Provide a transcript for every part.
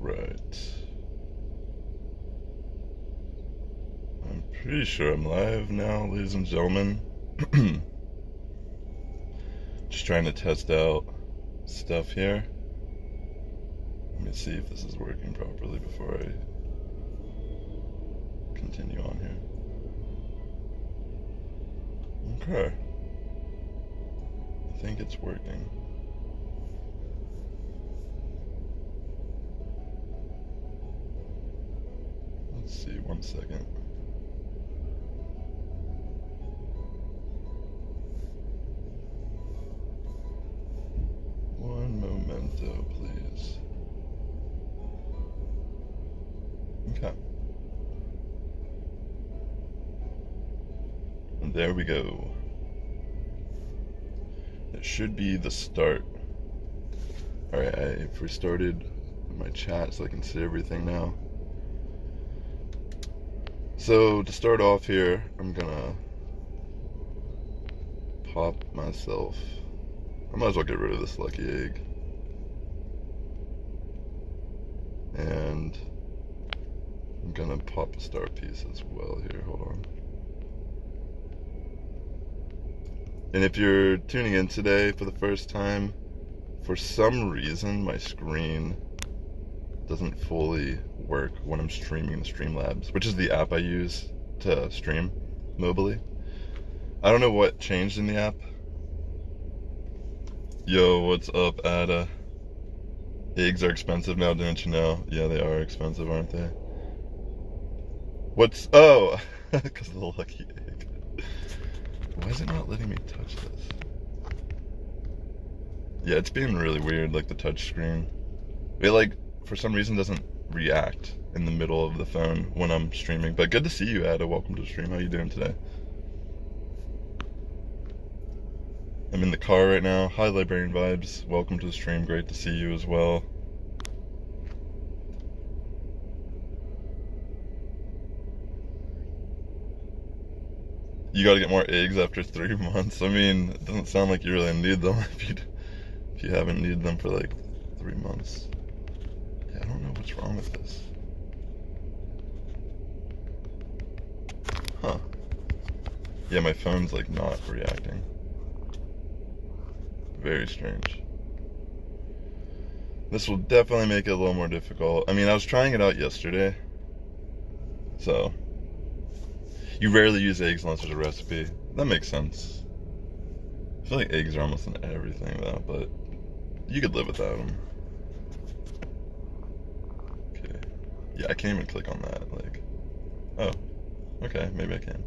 Alright. I'm pretty sure I'm live now, ladies and gentlemen. Just trying to test out stuff here. Let me see if this is working properly before I continue on here. Okay. I think it's working. Let's see, 1 second. One momento, please. Okay. And there we go. It should be the start. Alright, I've restarted my chat so I can see everything now. So, to start off here, I'm gonna pop myself. I might as well get rid of this lucky egg. And I'm gonna pop a star piece as well here, hold on. And if you're tuning in today for the first time, for some reason my screen doesn't fully work when I'm streaming the Streamlabs, which is the app I use to stream mobily. I don't know what changed in the app. Yo, what's up, Ada? Eggs are expensive now, didn't you know? Yeah, they are expensive, aren't they? Oh, because of the lucky egg. Why is it not letting me touch this? Yeah, it's being really weird, like the touch screen. It, like, for some reason doesn't react in the middle of the phone when I'm streaming. But good to see you, Ada. Welcome to the stream. How you doing today? I'm in the car right now. Hi, Librarian Vibes. Welcome to the stream. Great to see you as well. You gotta get more eggs after 3 months. I mean, it doesn't sound like you really need them if you haven't needed them for like 3 months. Yeah, I don't know what's wrong with this. Huh. Yeah, my phone's like not reacting. Very strange. This will definitely make it a little more difficult. I mean, I was trying it out yesterday. So, you rarely use eggs unless there's a recipe. That makes sense. I feel like eggs are almost in everything though, but you could live without them. Okay. Yeah, I can't even click on that. Like, oh, okay, maybe I can.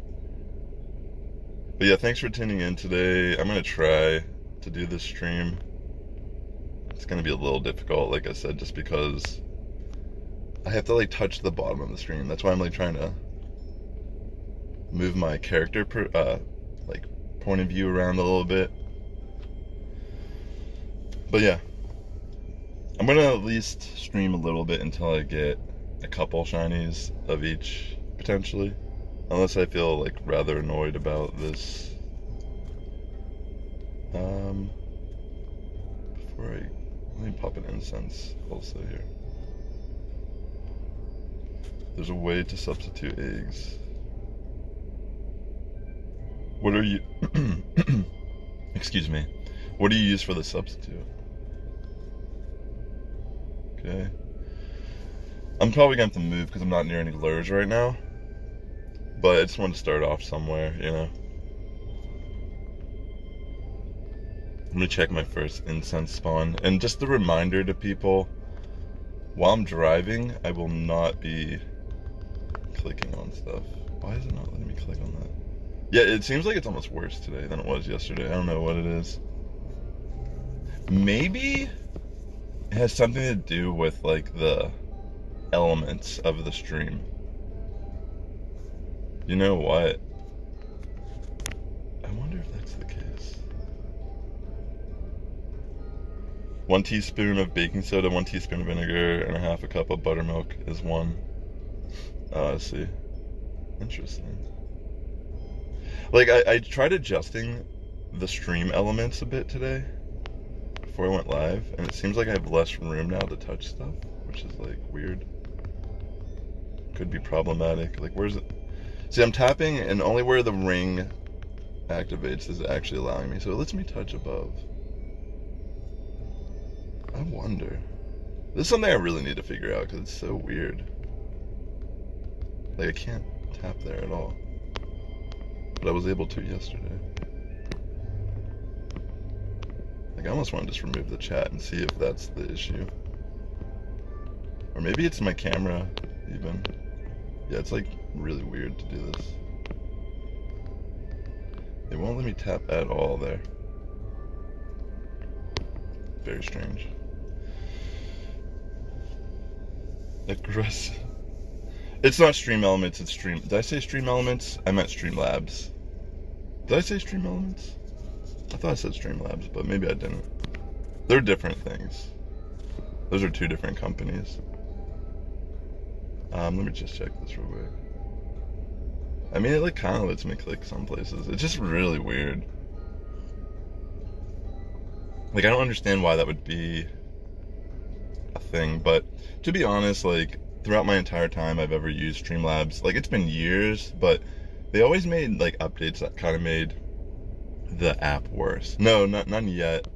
But yeah, thanks for tuning in today. I'm gonna try to do this stream. It's gonna be a little difficult, like I said, just because I have to like touch the bottom of the screen. That's why I'm like trying to move my character like point of view around a little bit. But yeah, I'm gonna at least stream a little bit until I get a couple shinies of each, potentially, unless I feel like rather annoyed about this. Let me pop an incense also here. There's a way to substitute eggs. What are you excuse me, what do you use for the substitute? Okay, I'm probably going to have to move because I'm not near any lures right now, but I just wanted to start off somewhere, you know. Let me check my first incense spawn. And just a reminder to people, while I'm driving, I will not be clicking on stuff. Why is it not letting me click on that? Yeah, it seems like it's almost worse today than it was yesterday. I don't know what it is. Maybe it has something to do with like the elements of the stream. You know what? I wonder if that's the case. 1 teaspoon of baking soda, 1 teaspoon of vinegar, and a half a cup of buttermilk is 1. I see. Interesting. Like, I tried adjusting the stream elements a bit today before I went live, and it seems like I have less room now to touch stuff, which is like weird. Could be problematic. Like, where's it? See, I'm tapping, and only where the ring activates is actually allowing me. So it lets me touch above. I wonder. This is something I really need to figure out because it's so weird. Like, I can't tap there at all. But I was able to yesterday. Like, I almost want to just remove the chat and see if that's the issue. Or maybe it's my camera, even. Yeah, it's like really weird to do this. It won't let me tap at all there. Very strange. Aggressive. It's not Stream Elements, it's Stream... Did I say Stream Elements? I meant Streamlabs. Did I say Stream Elements? I thought I said Streamlabs, but maybe I didn't. They're different things. Those are two different companies. Let me just check this real quick. I mean, it like kind of lets me click some places. It's just really weird. Like, I don't understand why that would be a thing, but to be honest, like, throughout my entire time I've ever used Streamlabs, like, it's been years, but they always made, like, updates that kind of made the app worse. No, none yet.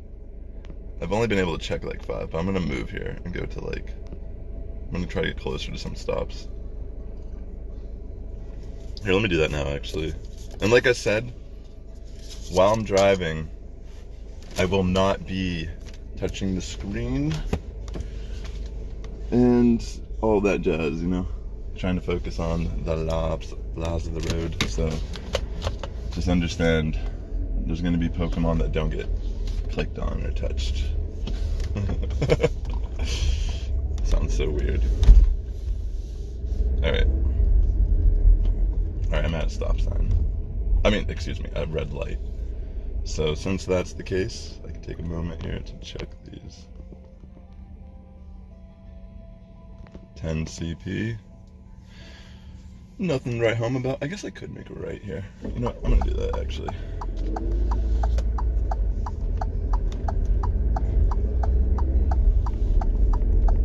I've only been able to check, like, 5, but I'm gonna move here and go to, like, I'm gonna try to get closer to some stops. Here, let me do that now, actually. And like I said, while I'm driving, I will not be touching the screen and all that jazz, you know? Trying to focus on the laws of the road. So just understand there's gonna be Pokemon that don't get clicked on or touched. Sounds so weird. Alright, I'm at a stop sign. I mean, excuse me, a red light. So since that's the case, I can take a moment here to check these. 10 CP. Nothing to write home about. I guess I could make a right here. You know what? I'm gonna do that actually.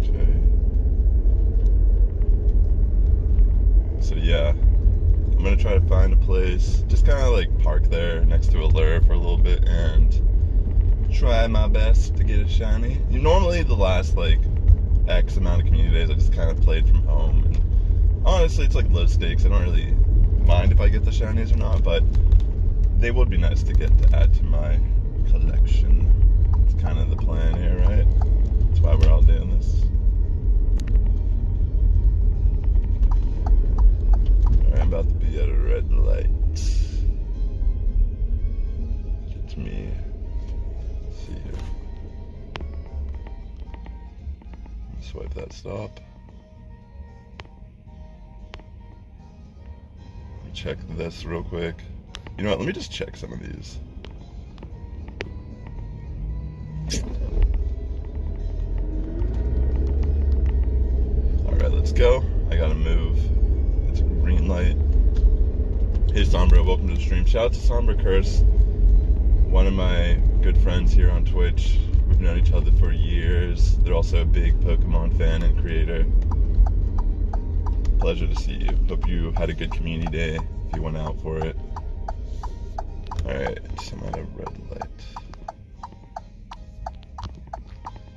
Okay. So yeah, I'm gonna try to find a place, just kind of like park there next to a lure for a little bit and try my best to get a shiny. Normally the last like X amount of community days I just kind of played from home, and honestly it's like low stakes. I don't really mind if I get the shinies or not, but they would be nice to get to add to my collection. It's kind of the plan here, right? That's why we're all doing this. Alright, I'm about to be at a red light. Get me. Let's see here. Swipe that stop. Check this real quick. You know what? Let me just check some of these. Alright, let's go. I gotta move. It's a green light. Hey Sombra, welcome to the stream. Shout out to Sombra Curse, one of my good friends here on Twitch. We've known each other for years. They're also a big Pokemon fan and creator. Pleasure to see you. Hope you had a good community day if you went out for it. Alright, so I'm at a red light.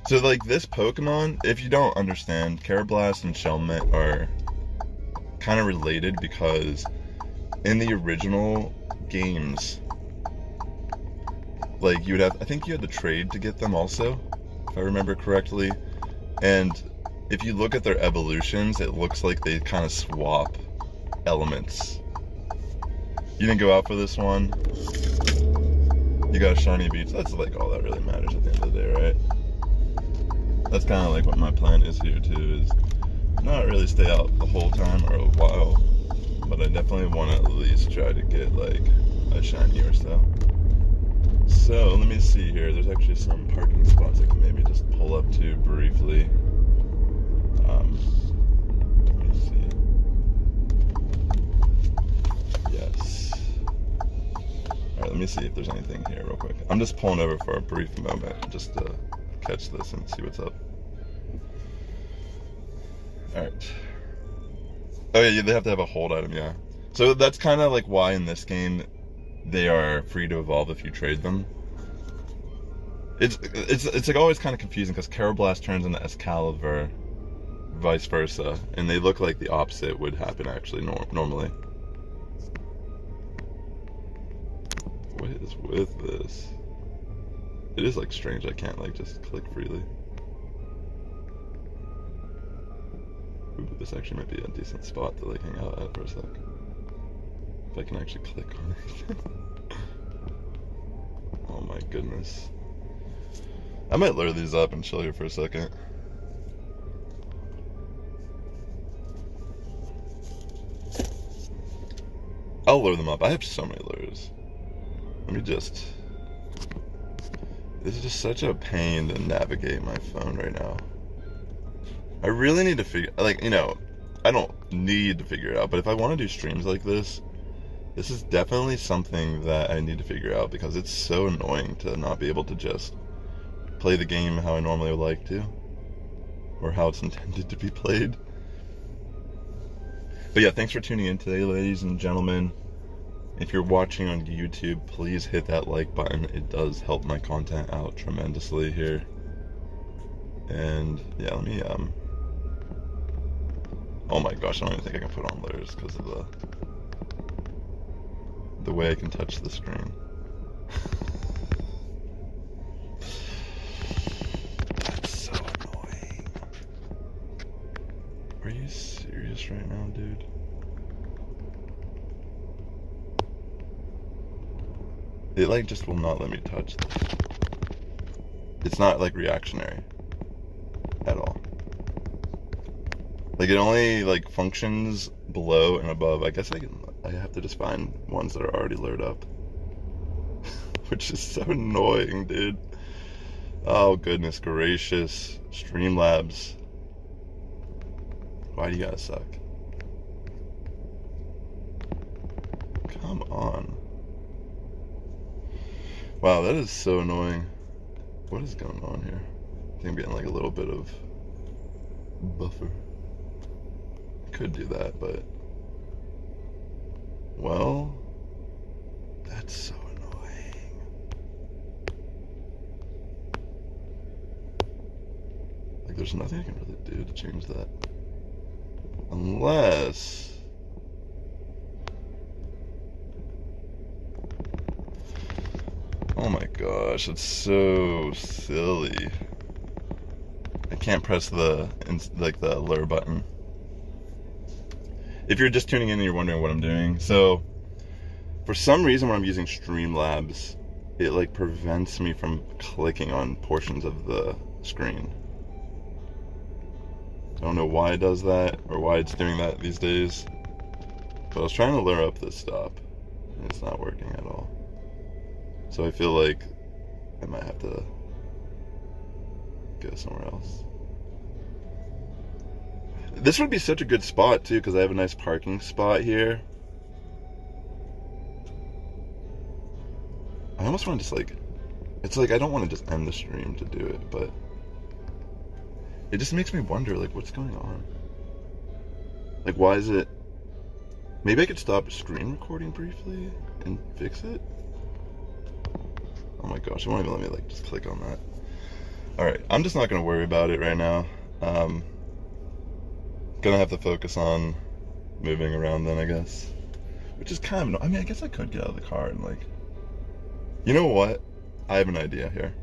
So like this Pokemon, if you don't understand, Karrablast and Shelmet are kind of related because in the original games, like you would have, I think you had to trade to get them also, if I remember correctly. And if you look at their evolutions, it looks like they kind of swap elements. You didn't go out for this one. You got a shiny beach. That's like all that really matters at the end of the day, right? That's kind of like what my plan is here too, is not really stay out the whole time or a while, but I definitely want to at least try to get like a shiny or so. So let me see here. There's actually some parking spots I can maybe just pull up to briefly. Let me see. Yes. Alright, let me see if there's anything here real quick. I'm just pulling over for a brief moment just to catch this and see what's up. Alright. Oh yeah, they have to have a hold item, yeah. So that's kind of like why in this game they are free to evolve if you trade them. It's like always kind of confusing because Karrablast turns into Excalibur, vice versa, and they look like the opposite would happen actually normally. What is with this? It is like strange. I can't like just click freely. Ooh, this actually might be a decent spot to like hang out at for a sec. If I can actually click on it. Oh my goodness. I might lure these up and chill here for a second. I'll lure them up. I have so many lures. Let me just... This is just such a pain to navigate my phone right now. I really need to figure... Like, you know, I don't need to figure it out, but if I want to do streams like this, this is definitely something that I need to figure out because it's so annoying to not be able to just play the game how I normally would like to, or how it's intended to be played. But yeah, thanks for tuning in today, ladies and gentlemen. If you're watching on YouTube, please hit that like button. It does help my content out tremendously here. And yeah, let me oh my gosh, I don't even think I can put on layers because of the way I can touch the screen. That's so annoying. Are you serious right now, dude? It like just will not let me touch this. It's not like reactionary at all. Like it only like functions below and above. I guess I have to just find ones that are already lured up. Which is so annoying, dude. Oh goodness gracious. Streamlabs. Why do you gotta suck? Come on. Wow, that is so annoying. What is going on here? I think I'm getting like a little bit of buffer. I could do that, but... Well... That's so annoying. Like, there's nothing I can really do to change that. Unless... Oh my gosh, it's so silly. I can't press the lure button. If you're just tuning in and you're wondering what I'm doing, so for some reason when I'm using Streamlabs, it like prevents me from clicking on portions of the screen. I don't know why it does that or why it's doing that these days, but I was trying to lure up this stop and it's not working at all. So I feel like I might have to go somewhere else. This would be such a good spot too, because I have a nice parking spot here. I almost want to just like, it's like I don't want to just end the stream to do it, but it just makes me wonder like what's going on. Like why is it, maybe I could stop screen recording briefly and fix it? Oh my gosh, it won't even let me like just click on that. Alright, I'm just not going to worry about it right now. Gonna have to focus on moving around then, I guess. Which is kind of, I mean, I guess I could get out of the car and like, you know what? I have an idea here.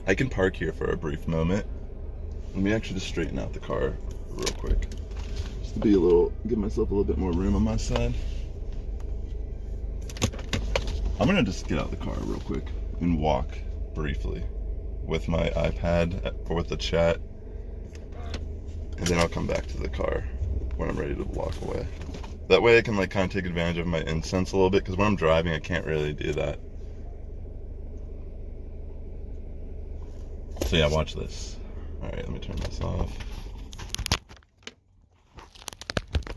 I can park here for a brief moment. Let me actually just straighten out the car real quick. Just to be a little, give myself a little bit more room on my side. I'm gonna just get out of the car real quick and walk briefly with my iPad or with the chat, and then I'll come back to the car when I'm ready to walk away. That way I can like kind of take advantage of my incense a little bit, because when I'm driving I can't really do that. So yeah, watch this. Alright, let me turn this off.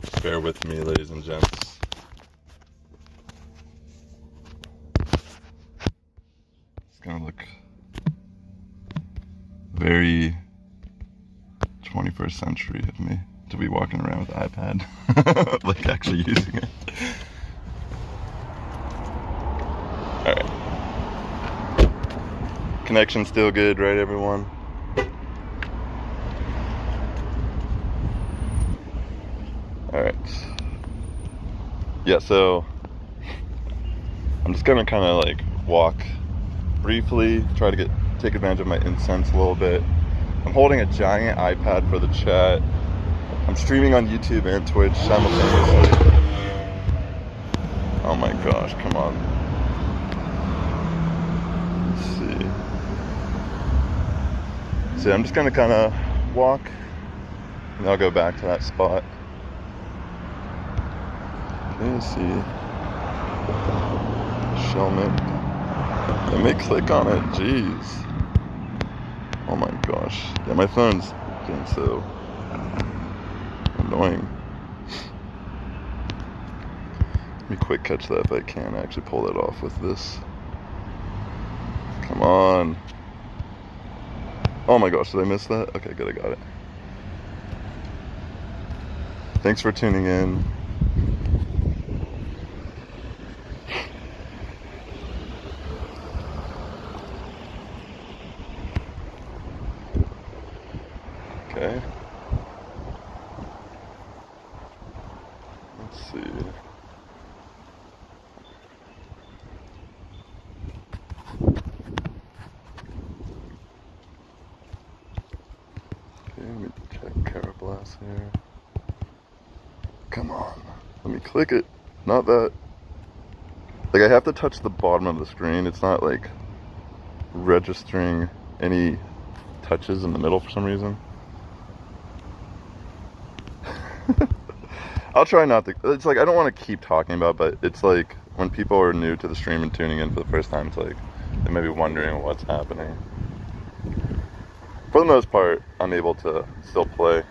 Just bear with me, ladies and gents. It's gonna look very 21st century of me to be walking around with an iPad, like actually using it. Alright. Connection still good, right everyone? Alright. Yeah, so I'm just gonna kind of like walk briefly, try to take advantage of my incense a little bit. I'm holding a giant iPad for the chat. I'm streaming on YouTube and Twitch simultaneously. Oh my gosh, come on. Let's see. So I'm just gonna kind of walk, and I'll go back to that spot. Okay, let's see. Shelmet. Let me click on it, jeez. Oh my gosh. Yeah, my phone's getting so annoying. Let me quick catch that if I can actually pull that off with this. Come on. Oh my gosh, did I miss that? Okay, good, I got it. Thanks for tuning in. Okay. Let's see. Okay, let me check Karrablast here. Come on. Let me click it. Not that. Like, I have to touch the bottom of the screen. It's not like registering any touches in the middle for some reason. I'll try not to. It's like I don't want to keep talking about, but it's like when people are new to the stream and tuning in for the first time, it's like they may be wondering what's happening. For the most part, I'm able to still play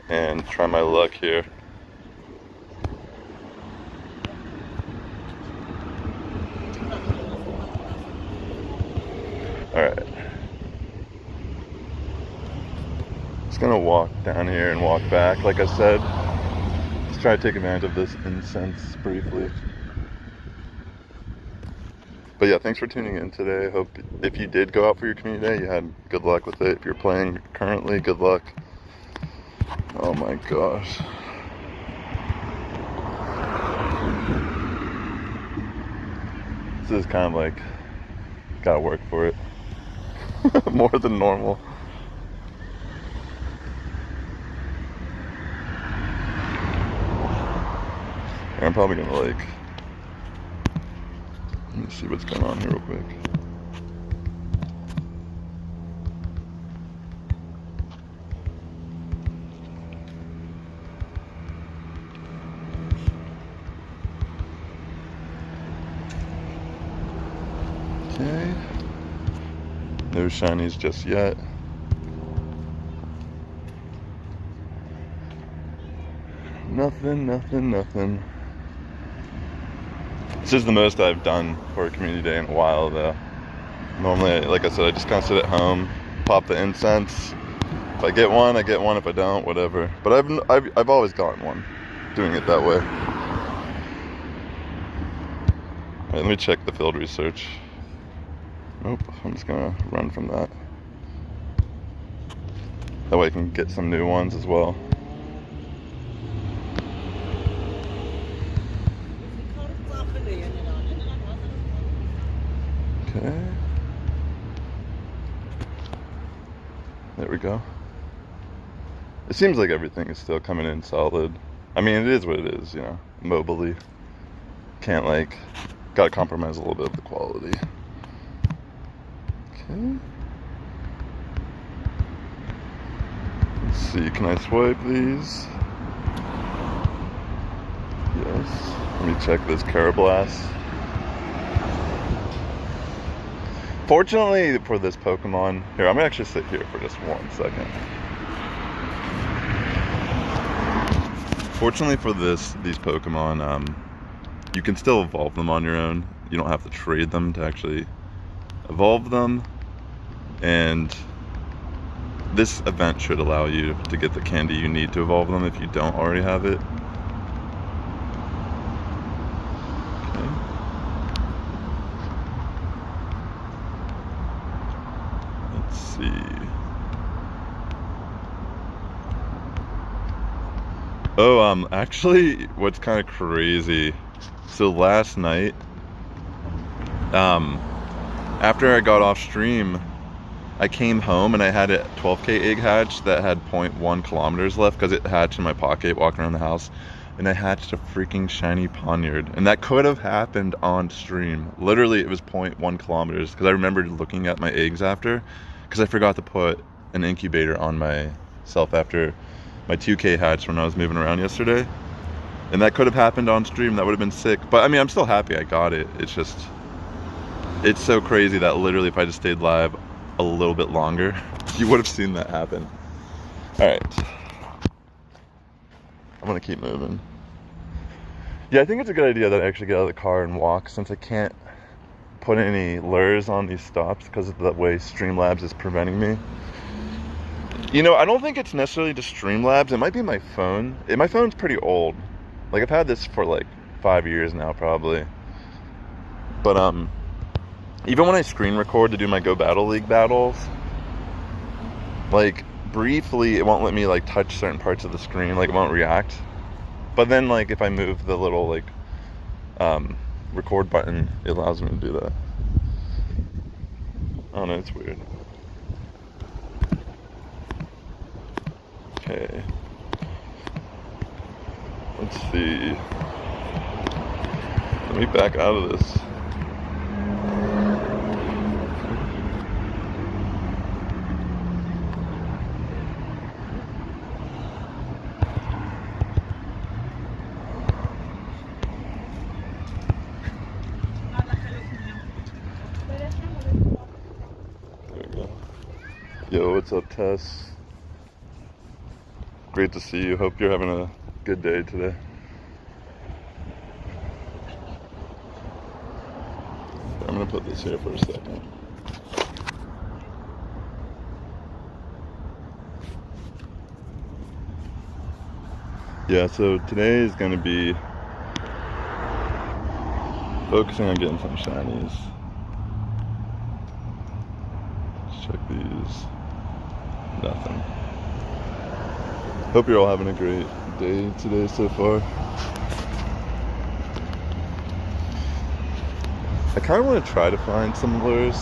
and try my luck here. Alright. Just gonna walk down here and walk back, like I said. Let's try to take advantage of this incense briefly. But yeah, thanks for tuning in today. I hope if you did go out for your community day, you had good luck with it. If you're playing currently, good luck. Oh my gosh. This is kind of like, gotta work for it. More than normal. I'm probably gonna like, let me see what's going on here real quick. Okay. No shinies just yet. Nothing. This is the most I've done for a community day in a while, though. Normally, like I said, I just kind of sit at home, pop the incense. If I get one, I get one. If I don't, whatever. But I've always gotten one, doing it that way. All right, let me check the field research. Nope, I'm just gonna run from that. That way I can get some new ones as well. Okay. There we go. It seems like everything is still coming in solid. I mean, it is what it is, you know, mobily. Can't like, gotta compromise a little bit of the quality. Okay. Let's see, can I swipe these? Yes. Let me check this Karrablast. Fortunately for this Pokemon, here, I'm gonna actually sit here for just 1 second. Fortunately for these Pokemon, you can still evolve them on your own. You don't have to trade them to actually evolve them. And this event should allow you to get the candy you need to evolve them if you don't already have it. Okay. Let's see. Oh, actually, what's kind of crazy, so last night, after I got off stream, I came home and I had a 12K egg hatch that had 0.1 kilometers left because it hatched in my pocket walking around the house, and I hatched a freaking shiny poniard, and that could have happened on stream. Literally, it was 0.1 kilometers because I remembered looking at my eggs after, because I forgot to put an incubator on myself after my 2K hatch when I was moving around yesterday, and that could have happened on stream. That would have been sick. But I mean, I'm still happy I got it. It's just, it's so crazy that literally if I just stayed live a little bit longer, you would have seen that happen. All right, I'm gonna keep moving. Yeah, I think it's a good idea that I actually get out of the car and walk, since I can't put any lures on these stops because of the way Streamlabs is preventing me. You know, I don't think it's necessarily just Streamlabs. It might be my phone. My phone's pretty old. Like, I've had this for like 5 years now, probably. But even when I screen record to do my Go Battle League battles, like, briefly it won't let me like touch certain parts of the screen. Like, it won't react. But then, like, if I move the little like record button, it allows me to do that. I don't know, it's weird. Okay, let's see. Let me back out of this. There we go. Yo, what's up, Tess? Great to see you. Hope you're having a good day today. I'm gonna put this here for a second. Yeah, so today is gonna be focusing on getting some shinies. Let's check these. Nothing. Hope you're all having a great day today so far. I kind of want to try to find some lures.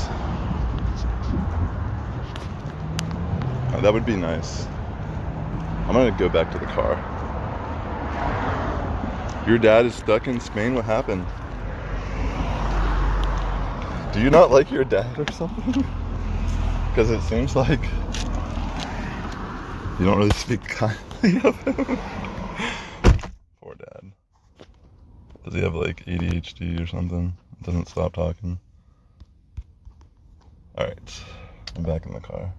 Oh, that would be nice. I'm gonna go back to the car. Your dad is stuck in Spain? What happened? Do you not like your dad or something? Because it seems like you don't really speak kindly of him. Poor dad. Does he have like ADHD or something? Doesn't stop talking. Alright, I'm back in the car.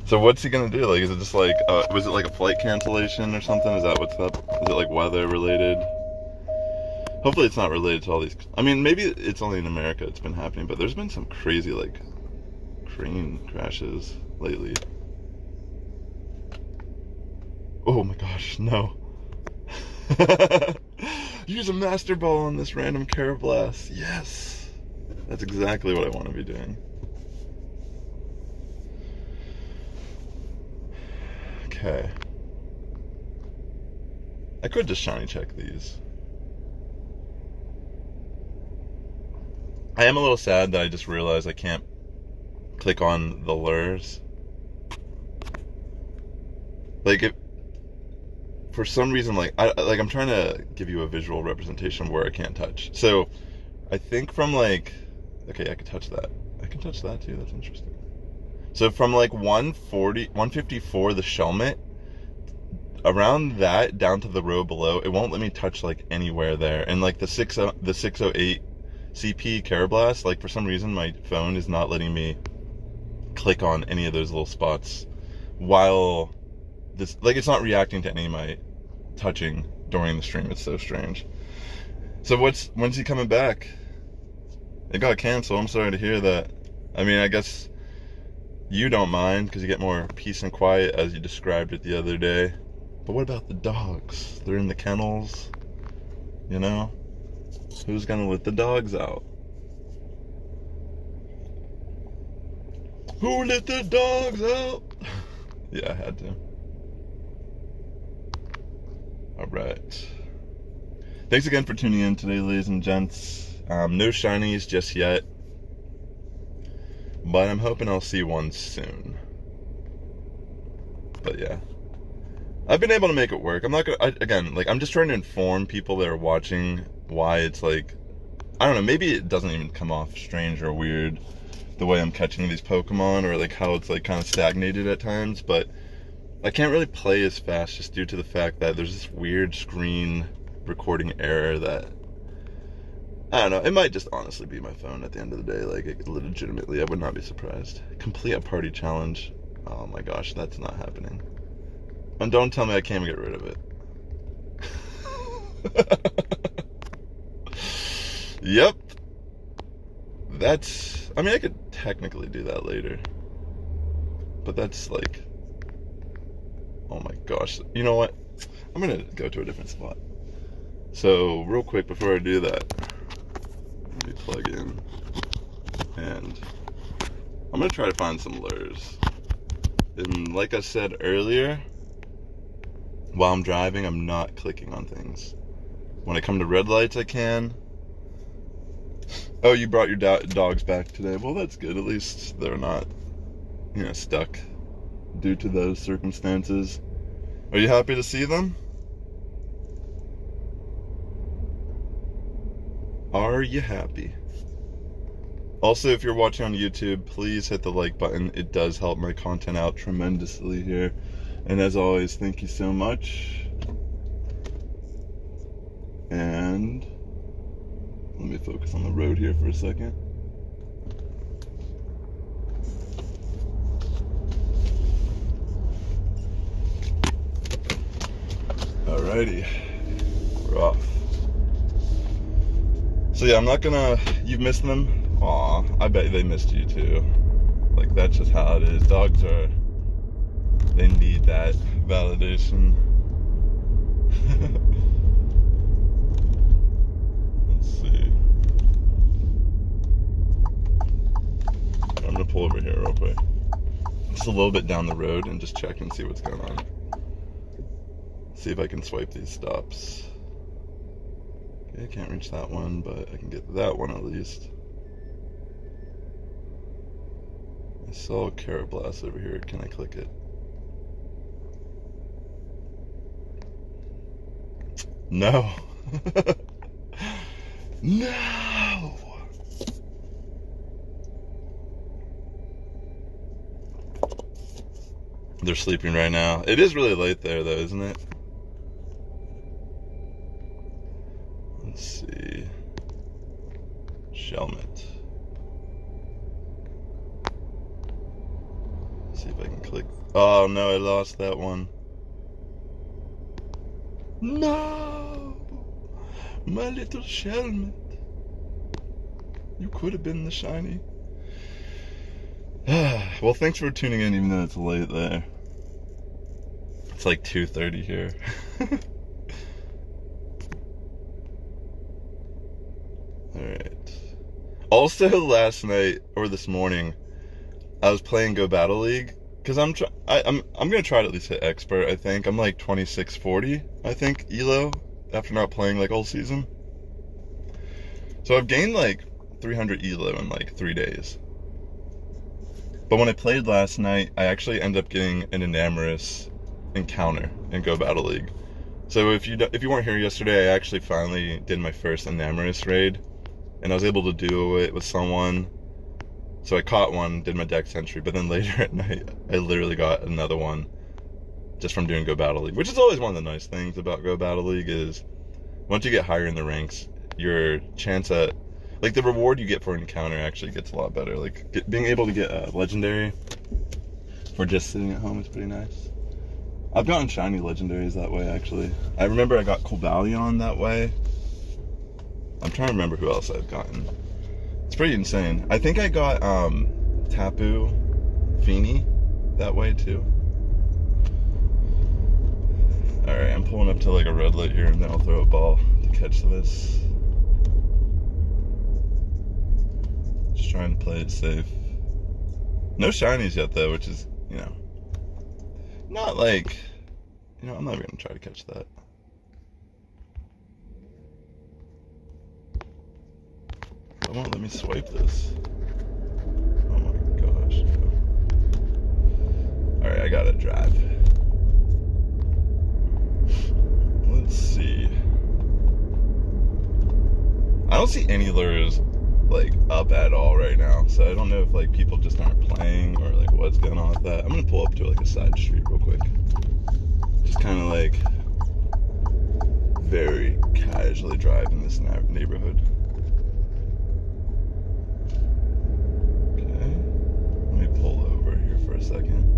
So what's he gonna do? Like, is it just like, was it like a flight cancellation or something? Is that what's up? Is it like weather related? Hopefully it's not related to all these. I mean, maybe it's only in America it's been happening, but there's been some crazy like crane crashes lately. Oh my gosh, no. Use a Master Ball on this random Karrablast. Yes. That's exactly what I want to be doing. Okay. I could just shiny check these. I am a little sad that I just realized I can't click on the lures. Like, if for some reason, like I'm trying to give you a visual representation of where I can't touch. So I think from like, okay, I can touch that. I can touch that too. That's interesting. So from like 154, the Shelmet, around that down to the row below, it won't let me touch like anywhere there. And like the 608 CP Karrablast, like for some reason my phone is not letting me click on any of those little spots while this, like, it's not reacting to any of my touching during the stream. It's so strange. So when's he coming back? It got canceled. I'm sorry to hear that. I mean, I guess You don't mind because you get more peace and quiet as you described it the other day. But what about the dogs? They're in the kennels, you know? Who's gonna let the dogs out? Who let the dogs out? Yeah, I had to. Alright. Thanks again for tuning in today, ladies and gents. No shinies just yet. But I'm hoping I'll see one soon. But yeah. I've been able to make it work. I'm not gonna, again, like, I'm just trying to inform people that are watching why it's like, I don't know, maybe it doesn't even come off strange or weird the way I'm catching these Pokemon, or like how it's like kind of stagnated at times, but I can't really play as fast just due to the fact that there's this weird screen recording error that, I don't know, it might just honestly be my phone at the end of the day. Like, it, legitimately, I would not be surprised. Complete a party challenge. Oh my gosh, that's not happening. And don't tell me I can't get rid of it. Yep. That's, I mean, I could technically do that later. But that's like, oh my gosh. You know what? I'm gonna go to a different spot. So, real quick before I do that, let me plug in. And I'm gonna try to find some lures. And like I said earlier, while I'm driving, I'm not clicking on things. When I come to red lights, I can. Oh, you brought your dogs back today. Well, that's good. At least they're not, you know, stuck due to those circumstances. Are you happy to see them? Are you happy? Also, if you're watching on YouTube, please hit the like button. It does help my content out tremendously here. And as always, thank you so much. And let me focus on the road here for a second. Alrighty, we're off. So yeah, I'm not gonna, you've missed them? Aw, I bet they missed you too. Like, that's just how it is. Dogs are, they need that validation. Let's see. I'm gonna pull over here real quick. Just a little bit down the road and just check and see what's going on. See if I can swipe these stops. Okay, I can't reach that one, but I can get that one at least. I saw a Karrablast over here. Can I click it? No. No. They're sleeping right now. It is really late there though, isn't it? Let's see. Shelmet. See if I can click. Oh no, I lost that one. No! My little Shelmet. You could have been the shiny. Well, thanks for tuning in even though it's late there. It's like 2:30 here. Alright. Also, last night, or this morning, I was playing Go Battle League. Because I'm gonna try to at least hit expert, I think. I'm like 2640, I think, ELO, after not playing like all season. So I've gained like 300 ELO in like 3 days. But when I played last night, I actually ended up getting an Enamorous encounter in Go Battle League. So if you weren't here yesterday, I actually finally did my first Enamorous raid. And I was able to do it with someone. So I caught one, did my dex entry, but then later at night, I literally got another one just from doing Go Battle League, which is always one of the nice things about Go Battle League is once you get higher in the ranks, your chance at, like, the reward you get for an encounter actually gets a lot better. Like, being able to get a legendary for just sitting at home is pretty nice. I've gotten shiny legendaries that way, actually. I remember I got Cobalion that way. I'm trying to remember who else I've gotten. It's pretty insane. I think I got Tapu Feeny that way too. Alright, I'm pulling up to like a red light here and then I'll throw a ball to catch this. Just trying to play it safe. No shinies yet though, which is, you know, not like, you know, I'm not even gonna try to catch that. It won't let me swipe this. Oh my gosh. Alright, I gotta drive. Let's see. I don't see any lures like up at all right now, so I don't know if like people just aren't playing or like what's going on with that. I'm gonna pull up to like a side street real quick. Just kind of like very casually drive in this neighborhood. Okay, let me pull over here for a second.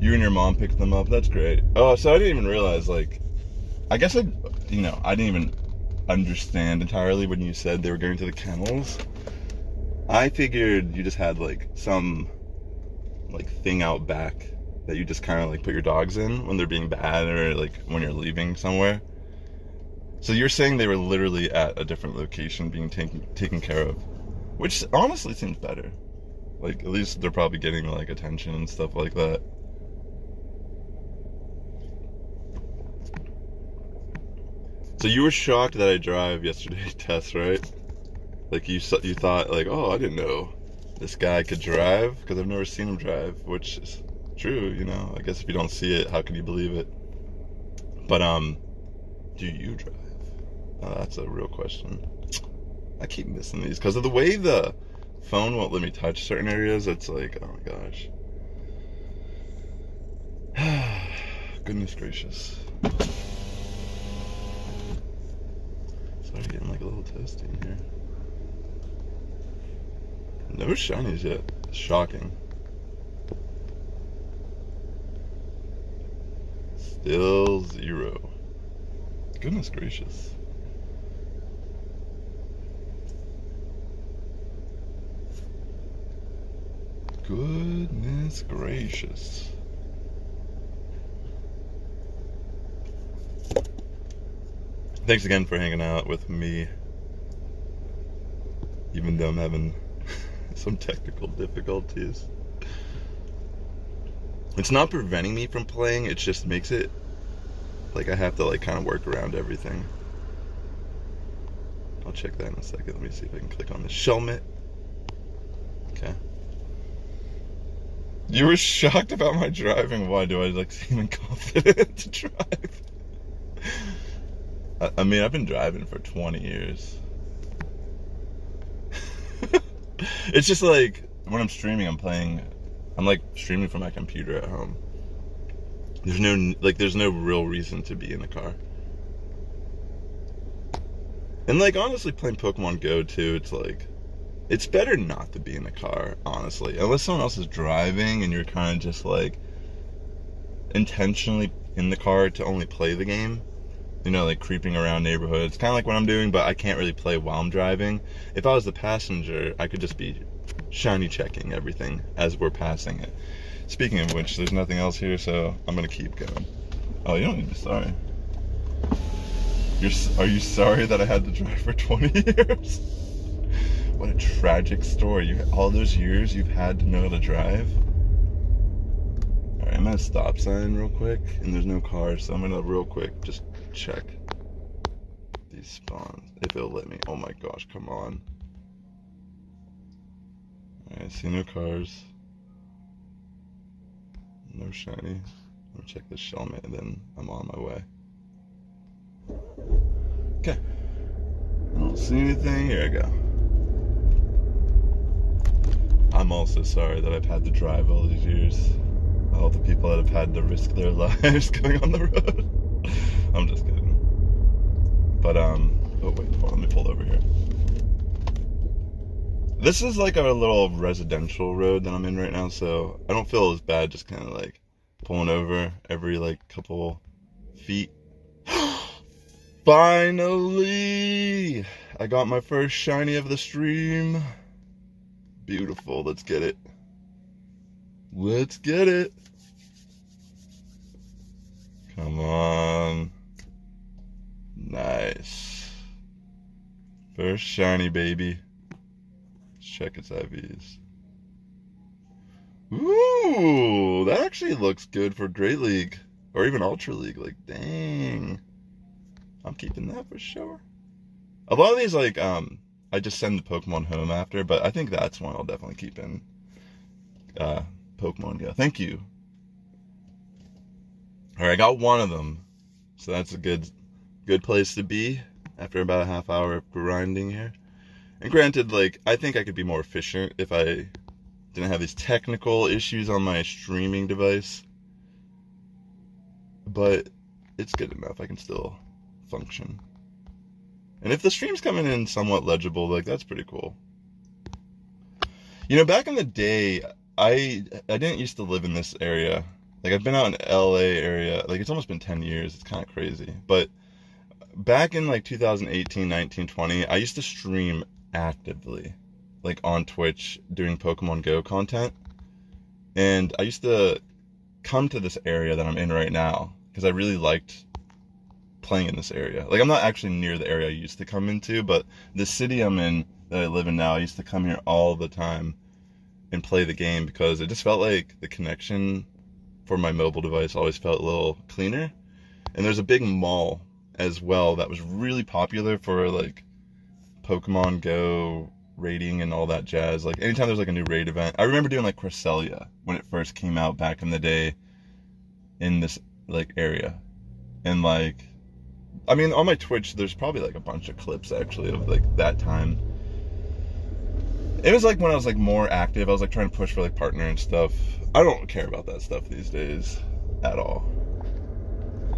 You and your mom picked them up. That's great. Oh, so I didn't even realize, like, I guess I didn't even understand entirely when you said they were going to the kennels. I figured you just had, like, some, like, thing out back that you just kind of, like, put your dogs in when they're being bad or, like, when you're leaving somewhere. So you're saying they were literally at a different location being taken care of, which honestly seems better. Like, at least they're probably getting, like, attention and stuff like that. So you were shocked that I drive yesterday, Tess, right? Like you thought, like, oh, I didn't know this guy could drive because I've never seen him drive, which is true, you know. I guess if you don't see it, how can you believe it? But do you drive? That's a real question. I keep missing these because of the way the phone won't let me touch certain areas. It's like, oh my gosh. Goodness gracious. Started getting like a little toasty in here. No shinies yet. Shocking. Still 0. Goodness gracious. Goodness gracious. Thanks again for hanging out with me, even though I'm having some technical difficulties. It's not preventing me from playing, it just makes it like I have to like kind of work around everything. I'll check that in a second. Let me see if I can click on the Shelmet. Okay. You were shocked about my driving. Why do I like seem incompetent to drive? I mean, I've been driving for 20 years. It's just like, when I'm streaming, I'm like streaming from my computer at home. There's no real reason to be in the car. And like, honestly, playing Pokemon Go too, it's like, it's better not to be in the car, honestly. Unless someone else is driving and you're kind of just like, intentionally in the car to only play the game. You know, like creeping around neighborhoods. Kind of like what I'm doing, but I can't really play while I'm driving. If I was the passenger, I could just be shiny checking everything as we're passing it. Speaking of which, there's nothing else here, so I'm going to keep going. Oh, you don't need to be sorry. Are you sorry that I had to drive for 20 years? What a tragic story. All those years you've had to know how to drive? Alright, I'm at a stop sign real quick, and there's no cars, so I'm going to real quick just check these spawns if it'll let me. Oh my gosh, come on. Alright, see no cars, no shiny. I'm gonna check the Shelmet and then I'm on my way. Okay, I don't see anything. Here I go. I'm also sorry that I've had to drive all these years. All the people that have had to risk their lives going on the road. I'm just kidding. But, oh wait, hold on, let me pull over here. This is like a little residential road that I'm in right now, so I don't feel as bad just kind of like pulling over every like couple feet. Finally! I got my first shiny of the stream. Beautiful. Let's get it. Let's get it. Come on. Nice. First shiny, baby. Let's check its IVs. Ooh, that actually looks good for Great League. Or even Ultra League. Like, dang. I'm keeping that for sure. A lot of these, like, I just send the Pokemon home after, but I think that's one I'll definitely keep in Pokemon Go. Thank you. Alright, I got one of them. So that's a good place to be after about a half hour of grinding here. And granted, like, I think I could be more efficient if I didn't have these technical issues on my streaming device. But it's good enough. I can still function. And if the stream's coming in somewhat legible, like, that's pretty cool. You know, back in the day, I didn't used to live in this area. Like, I've been out in LA area. Like, it's almost been 10 years. It's kind of crazy. But back in, like, 2018, 19, 20, I used to stream actively, like, on Twitch, doing Pokemon Go content. And I used to come to this area that I'm in right now because I really liked playing in this area. Like, I'm not actually near the area I used to come into, but the city I'm in that I live in now, I used to come here all the time and play the game because it just felt like the connection for my mobile device always felt a little cleaner. And there's a big mall as well that was really popular for, like, Pokemon Go raiding and all that jazz. Like, anytime there's, like, a new raid event. I remember doing, like, Cresselia when it first came out back in the day in this, like, area. And, like, I mean, on my Twitch, there's probably, like, a bunch of clips, actually, of, like, that time. It was, like, when I was, like, more active. I was, like, trying to push for, like, partner and stuff. I don't care about that stuff these days at all.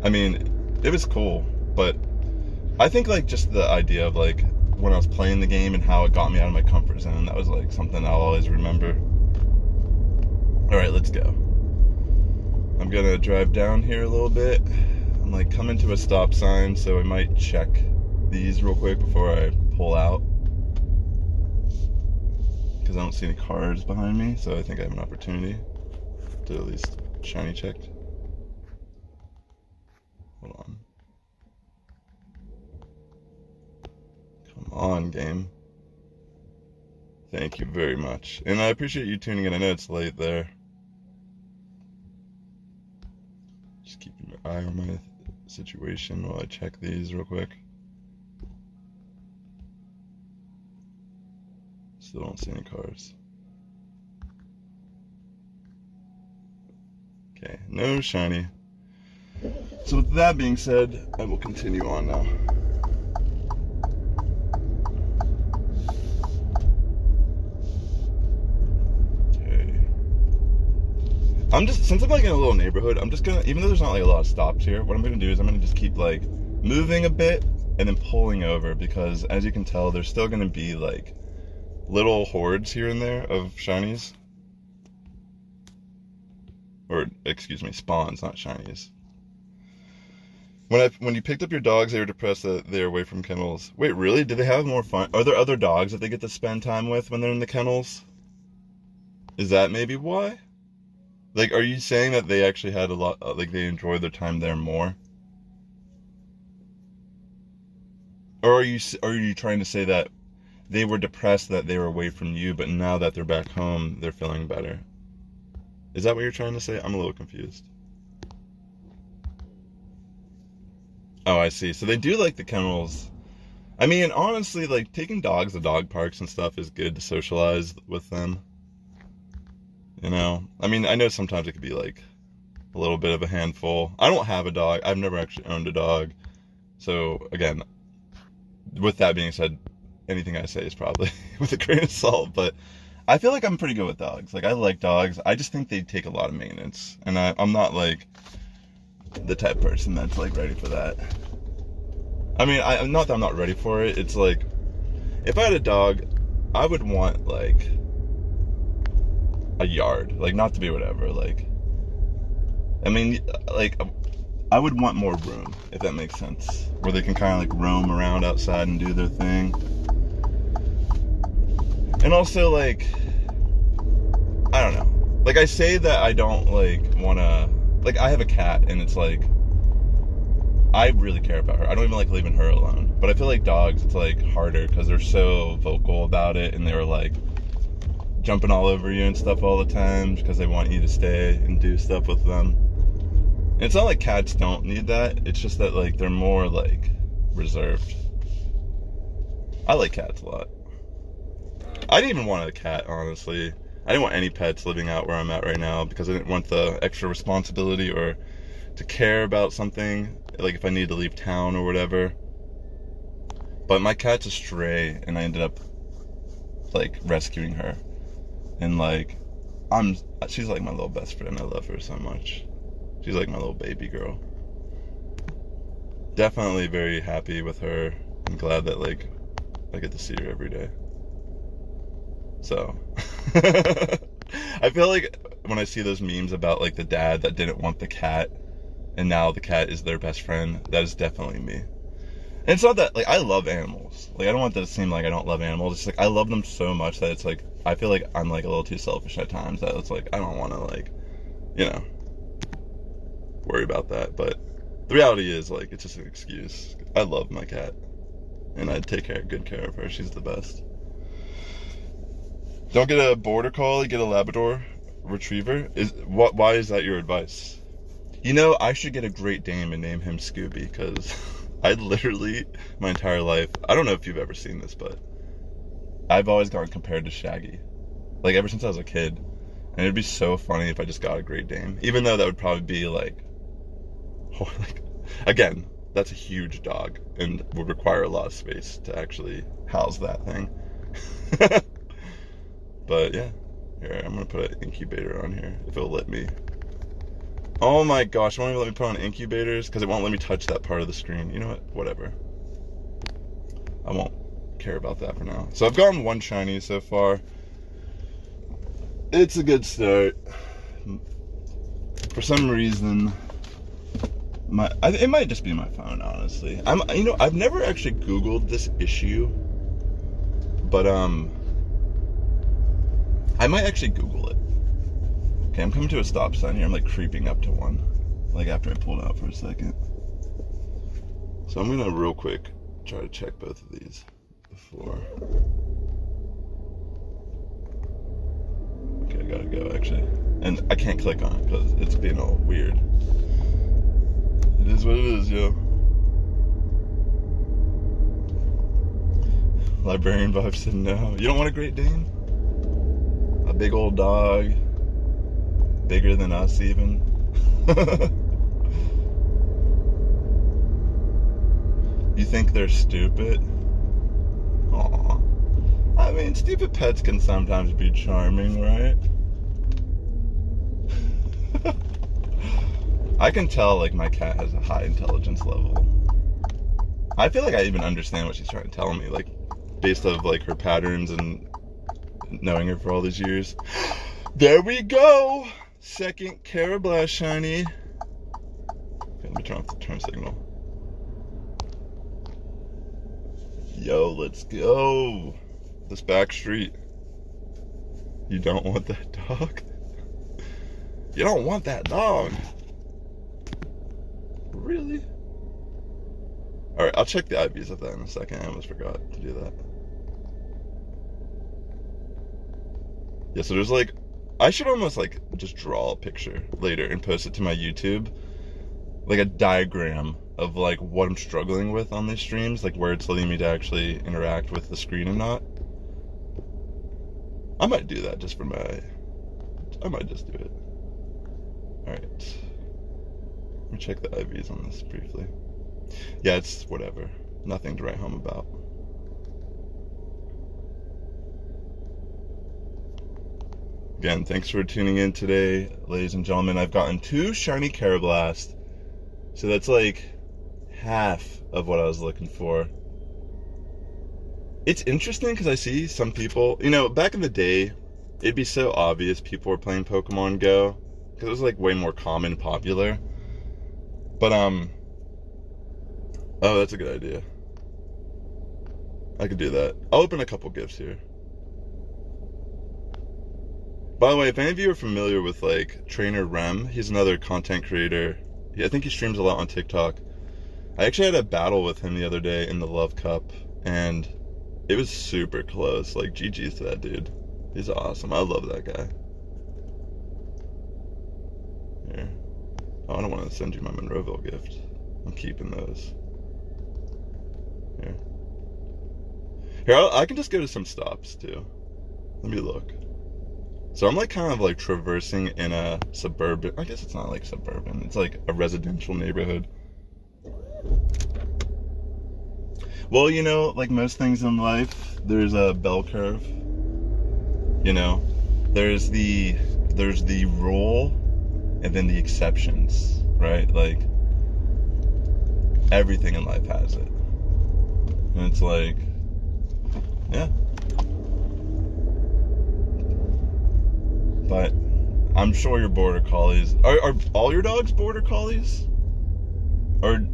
I mean, it was cool, but I think, like, just the idea of, like, when I was playing the game and how it got me out of my comfort zone, that was, like, something I'll always remember. Alright, let's go. I'm gonna drive down here a little bit. I'm, like, coming to a stop sign, so I might check these real quick before I pull out. Because I don't see any cars behind me, so I think I have an opportunity to at least shiny check. Hold on. Come on, game. Thank you very much. And I appreciate you tuning in. I know it's late there. Just keeping your eye on my situation while I check these real quick. Still don't see any cars. Okay, no shiny. So with that being said, I will continue on now. Since I'm, like, in a little neighborhood, I'm just gonna, even though there's not, like, a lot of stops here, what I'm gonna do is I'm gonna just keep, like, moving a bit and then pulling over, because as you can tell, there's still gonna be, like, little hordes here and there of shinies. Or, excuse me, spawns, not shinies. When you picked up your dogs, they were depressed that they're away from kennels. Wait, really? Do they have more fun? Are there other dogs that they get to spend time with when they're in the kennels? Is that maybe why? Like, are you saying that they actually had a lot, like, they enjoyed their time there more? Or are you trying to say that they were depressed that they were away from you, but now that they're back home, they're feeling better? Is that what you're trying to say? I'm a little confused. Oh, I see. So they do like the kennels. I mean, honestly, like, taking dogs to dog parks and stuff is good to socialize with them. You know? I mean, I know sometimes it could be, like, a little bit of a handful. I don't have a dog. I've never actually owned a dog. So, again, with that being said, anything I say is probably with a grain of salt, but I feel like I'm pretty good with dogs. Like, I like dogs. I just think they take a lot of maintenance, and I'm not, like, the type of person that's, like, ready for that. I mean, not that I'm not ready for it. It's like, if I had a dog, I would want, like, a yard. Like, not to be whatever. Like, I mean, like, I would want more room, if that makes sense, where they can kind of like roam around outside and do their thing. And also, like, I don't know. Like, I say that I don't, like, want to... Like, I have a cat, and it's like... I really care about her. I don't even like leaving her alone. But I feel like dogs, it's, like, harder because they're so vocal about it, and they're, like, jumping all over you and stuff all the time because they want you to stay and do stuff with them. And it's not like cats don't need that. It's just that, like, they're more, like, reserved. I like cats a lot. I didn't even want a cat, honestly. I didn't want any pets living out where I'm at right now because I didn't want the extra responsibility or to care about something, like if I needed to leave town or whatever. But my cat's a stray, and I ended up, like, rescuing her. And, like, she's like my little best friend. I love her so much. She's like my little baby girl. Definitely very happy with her. I'm glad that, like, I get to see her every day. So, I feel like when I see those memes about, like, the dad that didn't want the cat, and now the cat is their best friend, that is definitely me. And it's not that, like, I love animals. Like, I don't want that to seem like I don't love animals. It's like, I love them so much that it's like, I feel like I'm, like, a little too selfish at times, that it's like, I don't want to, like, you know, worry about that. But the reality is, like, it's just an excuse. I love my cat, and I take good care of her. She's the best. Don't get a border collie, get a Labrador retriever. Why is that your advice? You know, I should get a Great Dane and name him Scooby, because I literally, my entire life, I don't know if you've ever seen this, but I've always gotten compared to Shaggy. Like, ever since I was a kid. And it'd be so funny if I just got a Great Dane. Even though that would probably be, like, again, that's a huge dog and would require a lot of space to actually house that thing. But yeah, here, I'm gonna put an incubator on here if it'll let me. Oh my gosh, it won't even let me put on incubators because it won't let me touch that part of the screen. You know what? Whatever. I won't care about that for now. So I've gotten one shiny so far. It's a good start. For some reason, it might just be my phone, honestly. I've never actually Googled this issue, but I might actually Google it. Okay, I'm coming to a stop sign here. I'm, like, creeping up to one, like, after I pulled out for a second. So I'm gonna real quick try to check both of these before. Okay, I gotta go, actually. And I can't click on it because it's being all weird. It is what it is, yo. Librarian Vibe said no. You don't want a Great Dane? A big old dog. Bigger than us, even. You think they're stupid? Aw. I mean, stupid pets can sometimes be charming, right? I can tell, like, my cat has a high intelligence level. I feel like I even understand what she's trying to tell me, like, based off, like, her patterns and knowing her for all these years. There we go! Second Karrablast shiny. Okay, let me turn off the turn signal. Yo, let's go. This back street. You don't want that dog? You don't want that dog? Really? Alright, I'll check the IVs of that in a second. I almost forgot to do that. Yeah, so there's, like, I should almost, like, just draw a picture later and post it to my YouTube. Like a diagram of, like, what I'm struggling with on these streams. Like, where it's letting me to actually interact with the screen and not. I might do that just for my... I might just do it. Alright. Let me check the IVs on this briefly. Yeah, it's whatever. Nothing to write home about. Again, thanks for tuning in today, ladies and gentlemen. I've gotten 2 shiny Karrablast. So that's like half of what I was looking for. It's interesting because I see some people, you know, back in the day, it'd be so obvious people were playing Pokemon Go because it was, like, way more common and popular. But oh, that's a good idea. I could do that. I'll open a couple gifts here. By the way, if any of you are familiar with like Trainer Rem, he's another content creator. I think he streams a lot on TikTok. I actually had a battle with him the other day in the Love Cup, and it was super close. Like, GG's to that dude. He's awesome. I love that guy. Here. Oh, I don't want to send you my Monroeville gift. I'm keeping those. Here. Here, I can just go to some stops, too. Let me look. So I'm like kind of like traversing in a suburban, I guess it's not like suburban, it's like a residential neighborhood. Well, you know, like most things in life, there's a bell curve. You know, there's the rule and then the exceptions, right? Like everything in life has it. And it's like, yeah. But I'm sure your border collies are all your dogs border collies? Or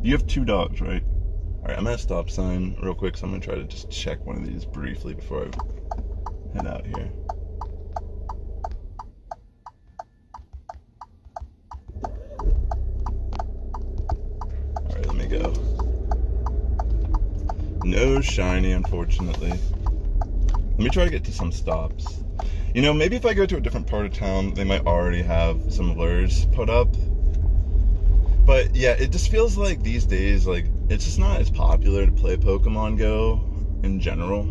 you have 2 dogs, right? Alright, I'm at a stop sign real quick, so I'm gonna try to just check one of these briefly before I head out here. Alright, let me go. No shiny, unfortunately. Let me try to get to some stops. You know, maybe if I go to a different part of town, they might already have some lures put up. But yeah, it just feels like these days, like, it's just not as popular to play Pokemon Go in general.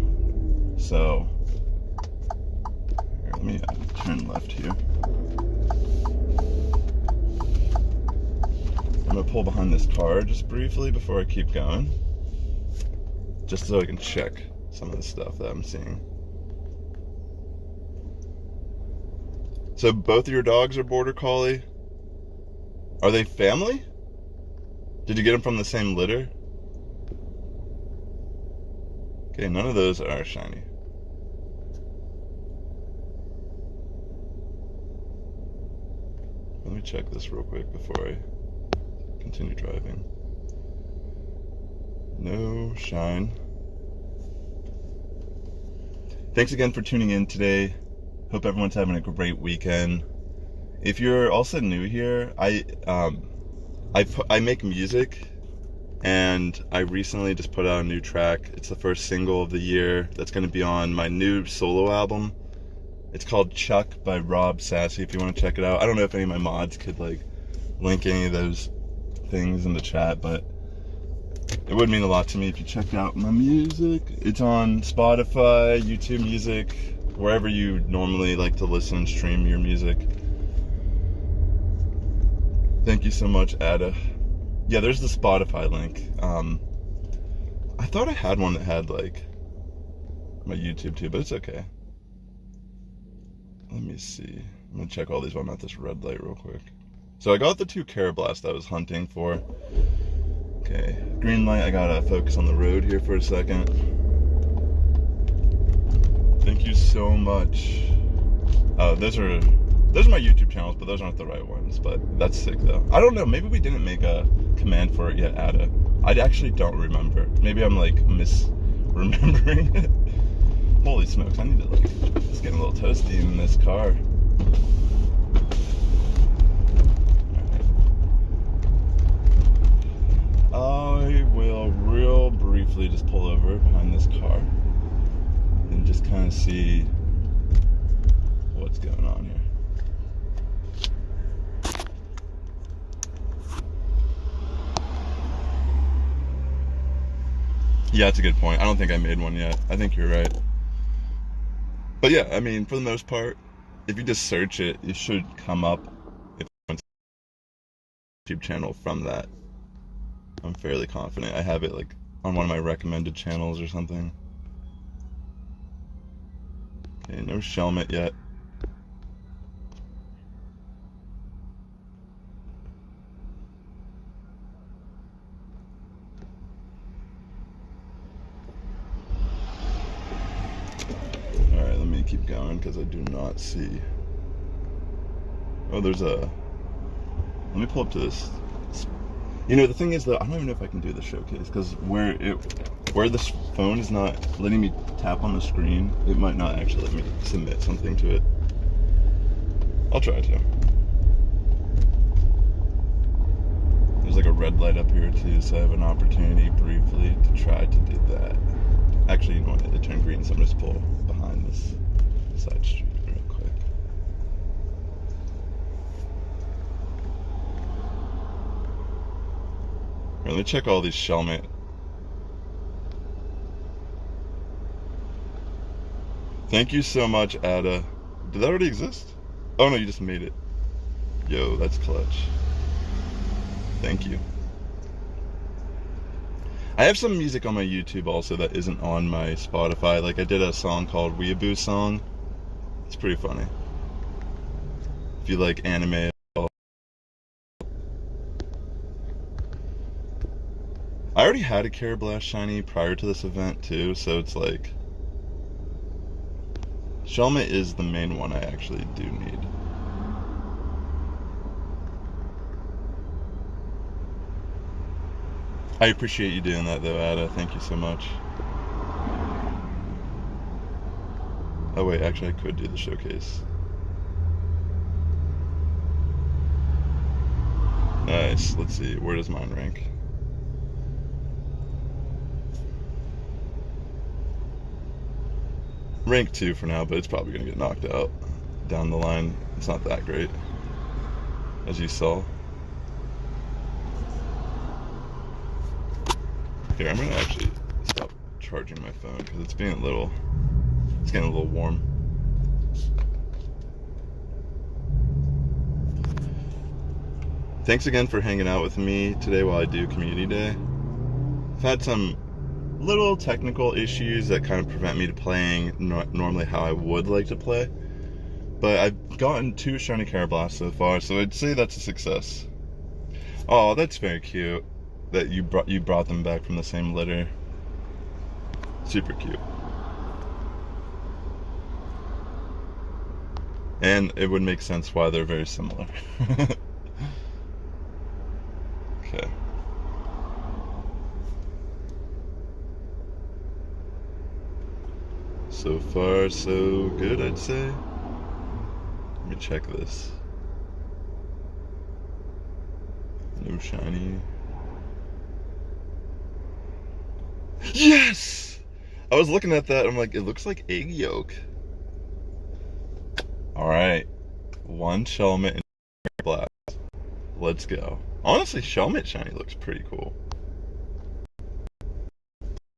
So, here, let me turn left here. I'm gonna pull behind this car just briefly before I keep going. Just so I can check some of the stuff that I'm seeing. So both of your dogs are Border Collie? Are they family? Did you get them from the same litter? Okay, none of those are shiny. Let me check this real quick before I continue driving. No shine. Thanks again for tuning in today. Hope everyone's having a great weekend. If you're also new here, I make music, and I recently just put out a new track. It's the first single of the year that's going to be on my new solo album. It's called Chuck by Rob Sassy, if you want to check it out. I don't know if any of my mods could like link any of those things in the chat, but it would mean a lot to me if you checked out my music. It's on Spotify, YouTube Music, wherever you normally like to listen and stream your music. Thank you so much, Ada. Yeah, there's the Spotify link. I thought I had one that had like my YouTube too, but it's okay. Let me see. I'm gonna check all these while I'm at this red light real quick. So I got the 2 Karrablast I was hunting for. Okay, green light, I gotta focus on the road here for a second. Thank you so much. Those are my YouTube channels, but those aren't the right ones. But that's sick though. I don't know, maybe we didn't make a command for it yet, Ada. I actually don't remember. Maybe I'm like misremembering it. Holy smokes, I need to like, it's getting a little toasty in this car. I will real briefly just pull over behind this car and just kind of see what's going on here. Yeah, that's a good point. I don't think I made one yet. I think you're right. But yeah, I mean, for the most part, if you just search it, it should come up if it's a YouTube channel from that. I'm fairly confident. I have it like on one of my recommended channels or something. Okay, no Shelmet yet. Alright, let me keep going because I do not see. Oh, there's a... Let me pull up to this You know, the thing is though, I don't even know if I can do the showcase because where this phone is not letting me tap on the screen, it might not actually let me submit something to it. I'll try to. There's like a red light up here too, so I have an opportunity briefly to try to do that. Actually, you know what? It turned green, so I'm just pull behind this side street real quick. Right, let me check all these Shelmet. Thank you so much, Ada. Did that already exist? Oh no, you just made it. Yo, that's clutch. Thank you. I have some music on my YouTube also that isn't on my Spotify. Like I did a song called Weeaboo Song. It's pretty funny. If you like anime. I already had a Karrablast shiny prior to this event too, so it's like Shelmet is the main one I actually do need. I appreciate you doing that though, Ada. Thank you so much. Oh wait, actually I could do the showcase. Nice. Let's see, where does mine rank? Rank 2 for now, but it's probably gonna get knocked out down the line. It's not that great, as you saw. Here, I'm gonna actually stop charging my phone because it's getting a little warm. Thanks again for hanging out with me today while I do Community Day. I've had some little technical issues that kind of prevent me to playing normally how I would like to play, but I've gotten 2 shiny Karrablast so far, so I'd say that's a success. Oh, that's very cute that you brought them back from the same litter. Super cute. And it would make sense why they're very similar. Okay. So far, so good, I'd say. Let me check this. No shiny. Yes! I was looking at that, I'm like, it looks like egg yolk. Alright. 1 Shelmet and Karrablast. Let's go. Honestly, Shelmet shiny looks pretty cool.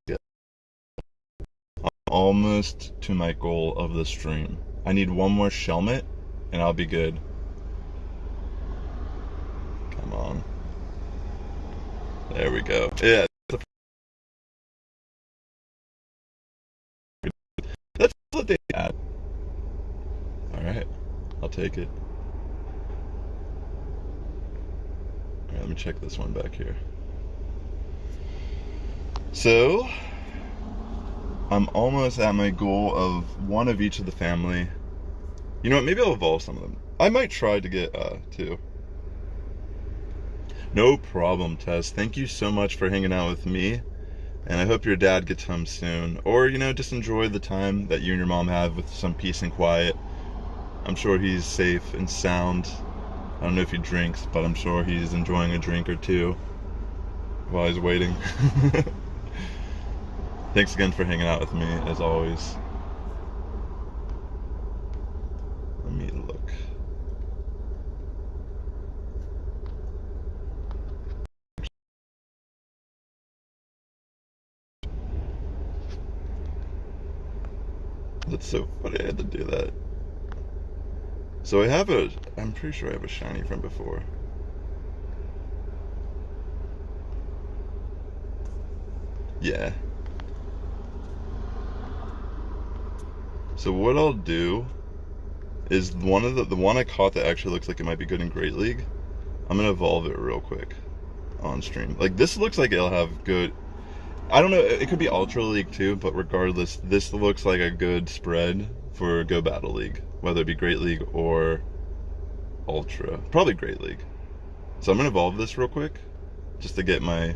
Yeah. I'm almost to my goal of the stream. I need 1 more Shelmet and I'll be good. Come on. There we go. Yeah. That's what they had. Alright. I'll take it. Alright, let me check this one back here. So, I'm almost at my goal of 1 of each of the family. You know what, maybe I'll evolve some of them. I might try to get 2. No problem, Tess. Thank you so much for hanging out with me. And I hope your dad gets home soon. Or, you know, just enjoy the time that you and your mom have with some peace and quiet. I'm sure he's safe and sound. I don't know if he drinks, but I'm sure he's enjoying a drink or 2 while he's waiting. Thanks again for hanging out with me, as always. Let me look. That's so funny, I had to do that. So I'm pretty sure I have a shiny from before. Yeah. So what I'll do is the one I caught that actually looks like it might be good in Great League. I'm gonna evolve it real quick on stream. Like this looks like it'll have good. I don't know. It could be Ultra League too, but regardless, this looks like a good spread for Go Battle League, whether it be Great League or Ultra. Probably Great League. So I'm gonna evolve this real quick. just to get my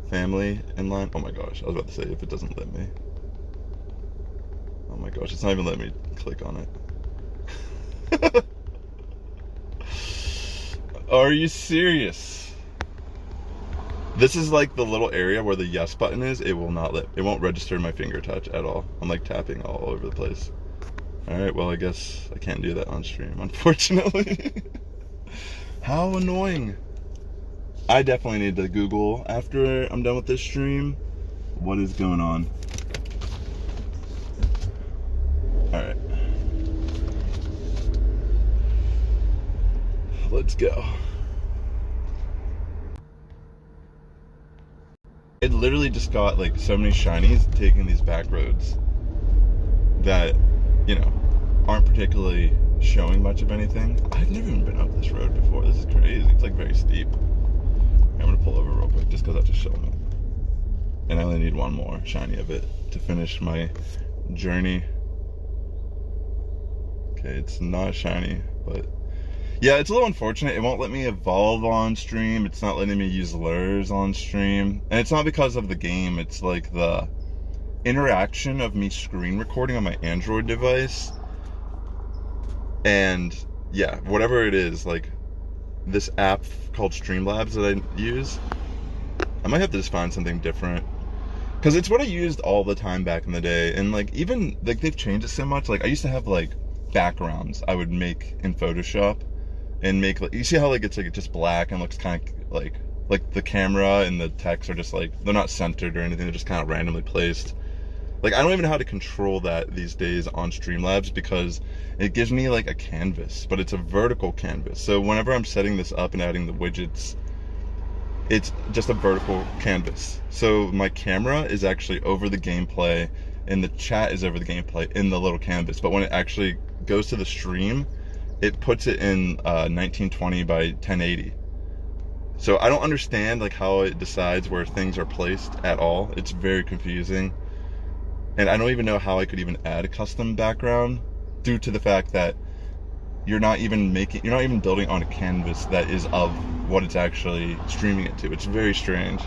family in line. Oh my gosh, I was about to say, if it doesn't let me. Oh my gosh, it's not even letting me click on it. Are you serious? This is like the little area where the yes button is. It won't register my finger touch at all. I'm like tapping all over the place. Alright, well I guess I can't do that on stream, unfortunately. How annoying. I definitely need to Google after I'm done with this stream what is going on. Alright. Let's go. It literally just got like so many shinies taking these back roads that, you know, aren't particularly showing much of anything. I've never even been up this road before. This is crazy. It's like very steep. I'm gonna pull over real quick just because I just showed it. And I only need one more shiny of it to finish my journey. Okay, it's not shiny, but yeah, it's a little unfortunate. It won't let me evolve on stream. It's not letting me use lures on stream. And it's not because of the game. It's like the interaction of me screen recording on my Android device. And yeah, whatever it is, like this app called Streamlabs that I use, I might have to just find something different. Because it's what I used all the time back in the day. And like even, like they've changed it so much. Like I used to have like backgrounds I would make in Photoshop. And make, like, you see how like it's like just black and looks kind of like the camera and the text are just like, they're not centered or anything, they're just kind of randomly placed. Like I don't even know how to control that these days on Streamlabs because it gives me like a canvas, but it's a vertical canvas. So whenever I'm setting this up and adding the widgets, it's just a vertical canvas. So my camera is actually over the gameplay and the chat is over the gameplay in the little canvas. But when it actually goes to the stream, it puts it in 1920 by 1080. So I don't understand like how it decides where things are placed at all. It's very confusing. And I don't even know how I could even add a custom background due to the fact that you're not even building on a canvas that is of what it's actually streaming it to. It's very strange.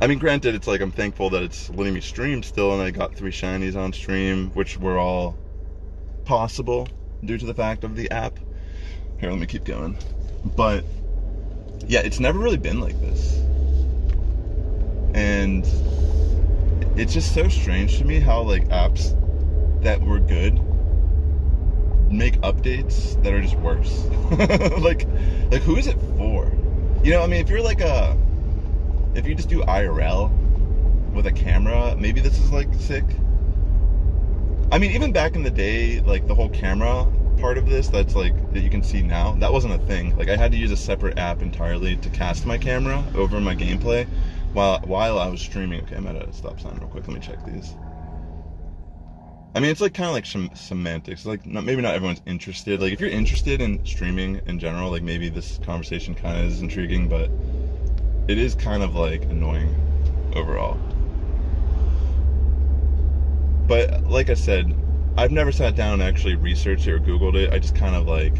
I mean, granted, it's like I'm thankful that it's letting me stream still, and I got 3 shinies on stream, which were all possible due to the fact of the app. Here, let me keep going. But yeah, it's never really been like this. And it's just so strange to me how like apps that were good make updates that are just worse. like who is it for? You know, I mean, if you're like if you just do IRL with a camera, maybe this is like sick. I mean, even back in the day, like the whole camera part of this that's like that you can see now, that wasn't a thing. Like I had to use a separate app entirely to cast my camera over my gameplay while I was streaming. Okay, I'm at a stop sign real quick. Let me check these. I mean, it's like kind of like semantics. Like maybe not everyone's interested. Like if you're interested in streaming in general, like maybe this conversation kind of is intriguing, but it is kind of like annoying overall. But like I said, I've never sat down and actually researched it or Googled it. I just kind of like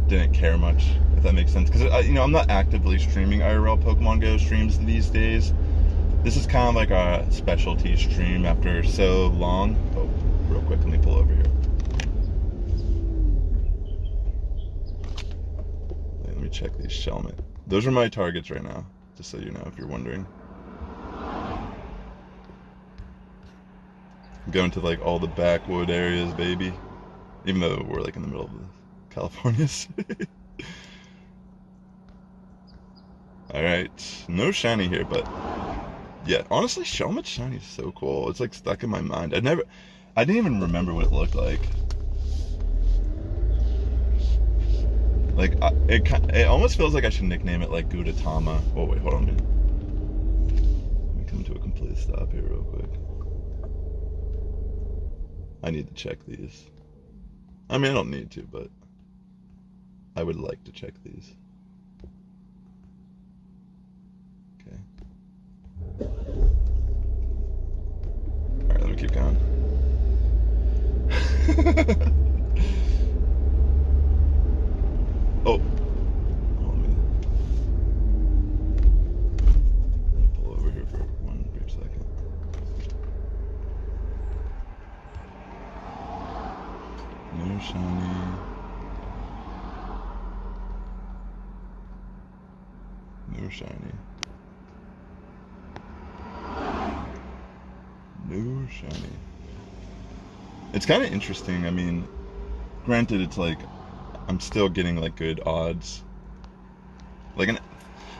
didn't care much, if that makes sense. Because you know, I'm not actively streaming IRL Pokemon Go streams these days. This is kind of like a specialty stream after so long. Oh, real quick, let me pull over here. Let me check these Shelmet. Those are my targets right now, just so you know, if you're wondering. I'm going to like all the backwood areas, baby. Even though we're like in the middle of the California city. Alright, no shiny here, but yeah, honestly, Shelmet shiny is so cool. It's like stuck in my mind. I didn't even remember what it looked like. Like, it almost feels like I should nickname it like Gudetama. Oh wait, hold on, man. Let me come to a complete stop here real quick. I need to check these. I mean, I don't need to, but I would like to check these. Okay. Alright, let me keep going. Oh. No shiny. No shiny. No shiny. It's kind of interesting. I mean, granted, it's like I'm still getting like good odds. Like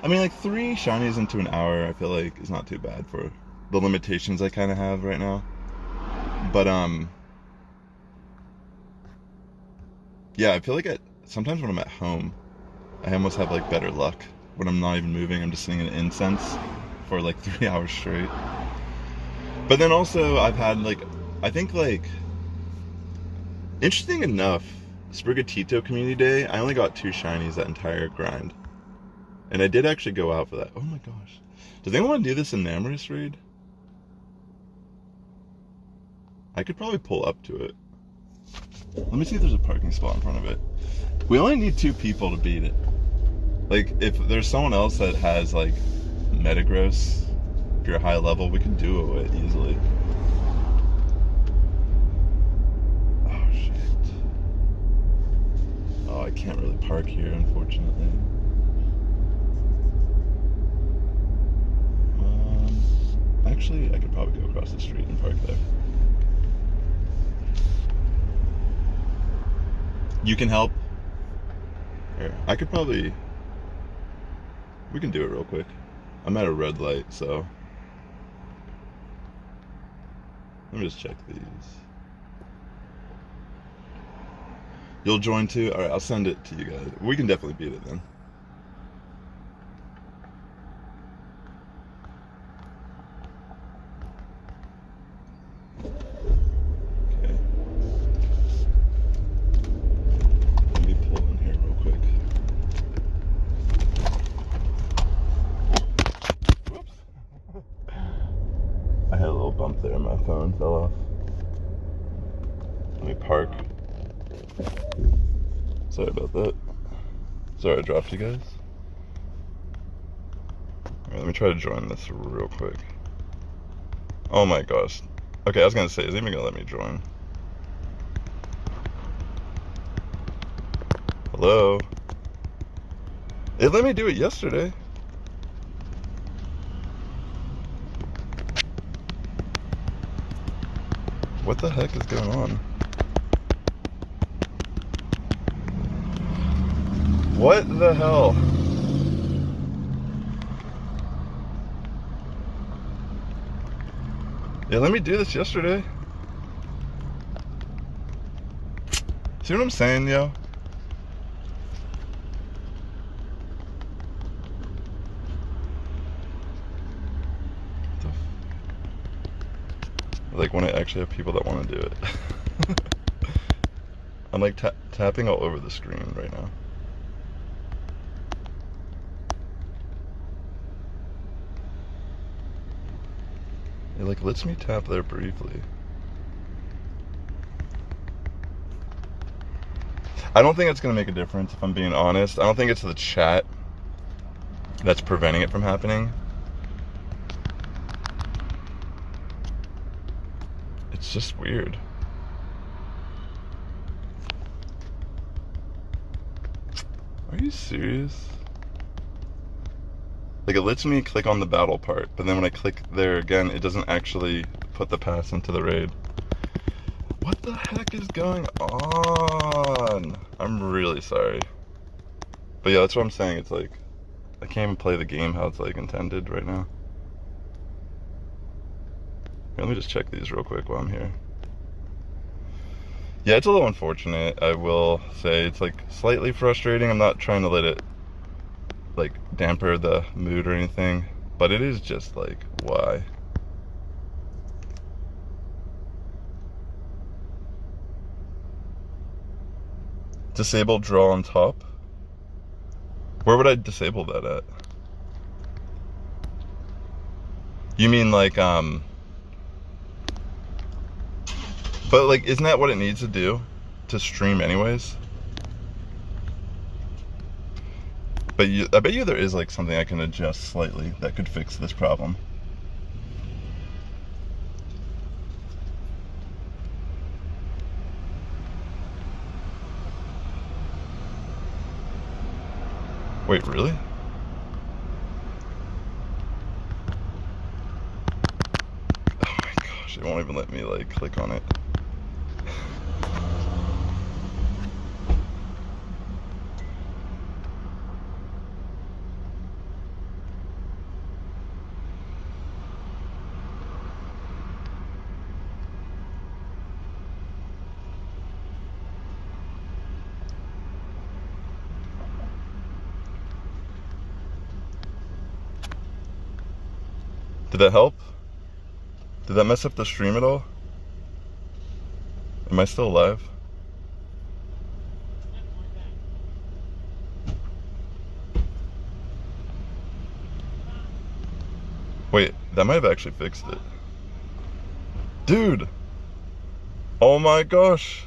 like 3 shinies into an hour, I feel like is not too bad for the limitations I kind of have right now. But yeah, I feel like sometimes when I'm at home, I almost have like better luck when I'm not even moving. I'm just sitting in incense for like 3 hours straight. But then also I've had like, I think like, interesting enough, Sprigatito Community Day, I only got 2 shinies that entire grind. And I did actually go out for that. Oh my gosh. Does anyone want to do this in Namorous raid? I could probably pull up to it. Let me see if there's a parking spot in front of it. We only need 2 people to beat it. Like, if there's someone else that has, like, Metagross, if you're a high level, we can do it easily. Oh, shit. Oh, I can't really park here, unfortunately. Actually, I could probably go across the street and park there. You can help? Here, I could probably... We can do it real quick. I'm at a red light, so... Let me just check these. You'll join too? Alright, I'll send it to you guys. We can definitely beat it then. There, my phone fell off. Let me park. Sorry about that. Sorry I dropped you guys. Alright, let me try to join this real quick. Oh my gosh. Okay, I was gonna say, is anyone gonna let me join? Hello? It let me do it yesterday. What the heck is going on? What the hell? Yeah, let me do this yesterday. See what I'm saying, yo? Like when I actually have people that want to do it. I'm like tapping all over the screen right now. It like lets me tap there briefly. I don't think it's gonna make a difference if I'm being honest. I don't think it's the chat that's preventing it from happening. It's just weird. Are you serious? Like it lets me click on the battle part, but then when I click there again, it doesn't actually put the pass into the raid. What the heck is going on? I'm really sorry. But yeah, that's what I'm saying. It's like, I can't even play the game how it's like intended right now. Here, let me just check these real quick while I'm here. Yeah, it's a little unfortunate, I will say. It's like slightly frustrating. I'm not trying to let it like damper the mood or anything, but it is just like, why? Disable draw on top? Where would I disable that at? You mean like, but like, isn't that what it needs to do to stream anyways? But I bet you there is like something I can adjust slightly that could fix this problem. Wait, really? Oh my gosh, it won't even let me like click on it. Did that help? Did that mess up the stream at all? Am I still alive? Wait, that might have actually fixed it. Dude! Oh my gosh!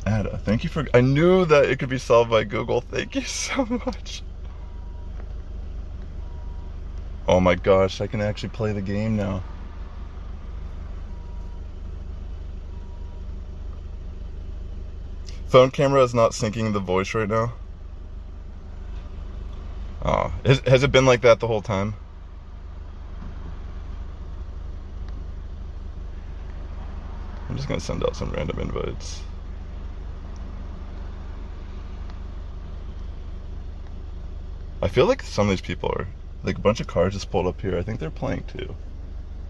Ada, thank you for... I knew that it could be solved by Google. Thank you so much. Oh my gosh, I can actually play the game now. Phone camera is not syncing the voice right now. Oh, has it been like that the whole time? I'm just gonna send out some random invites. I feel like some of these people are, like, a bunch of cars just pulled up here. I think they're playing too.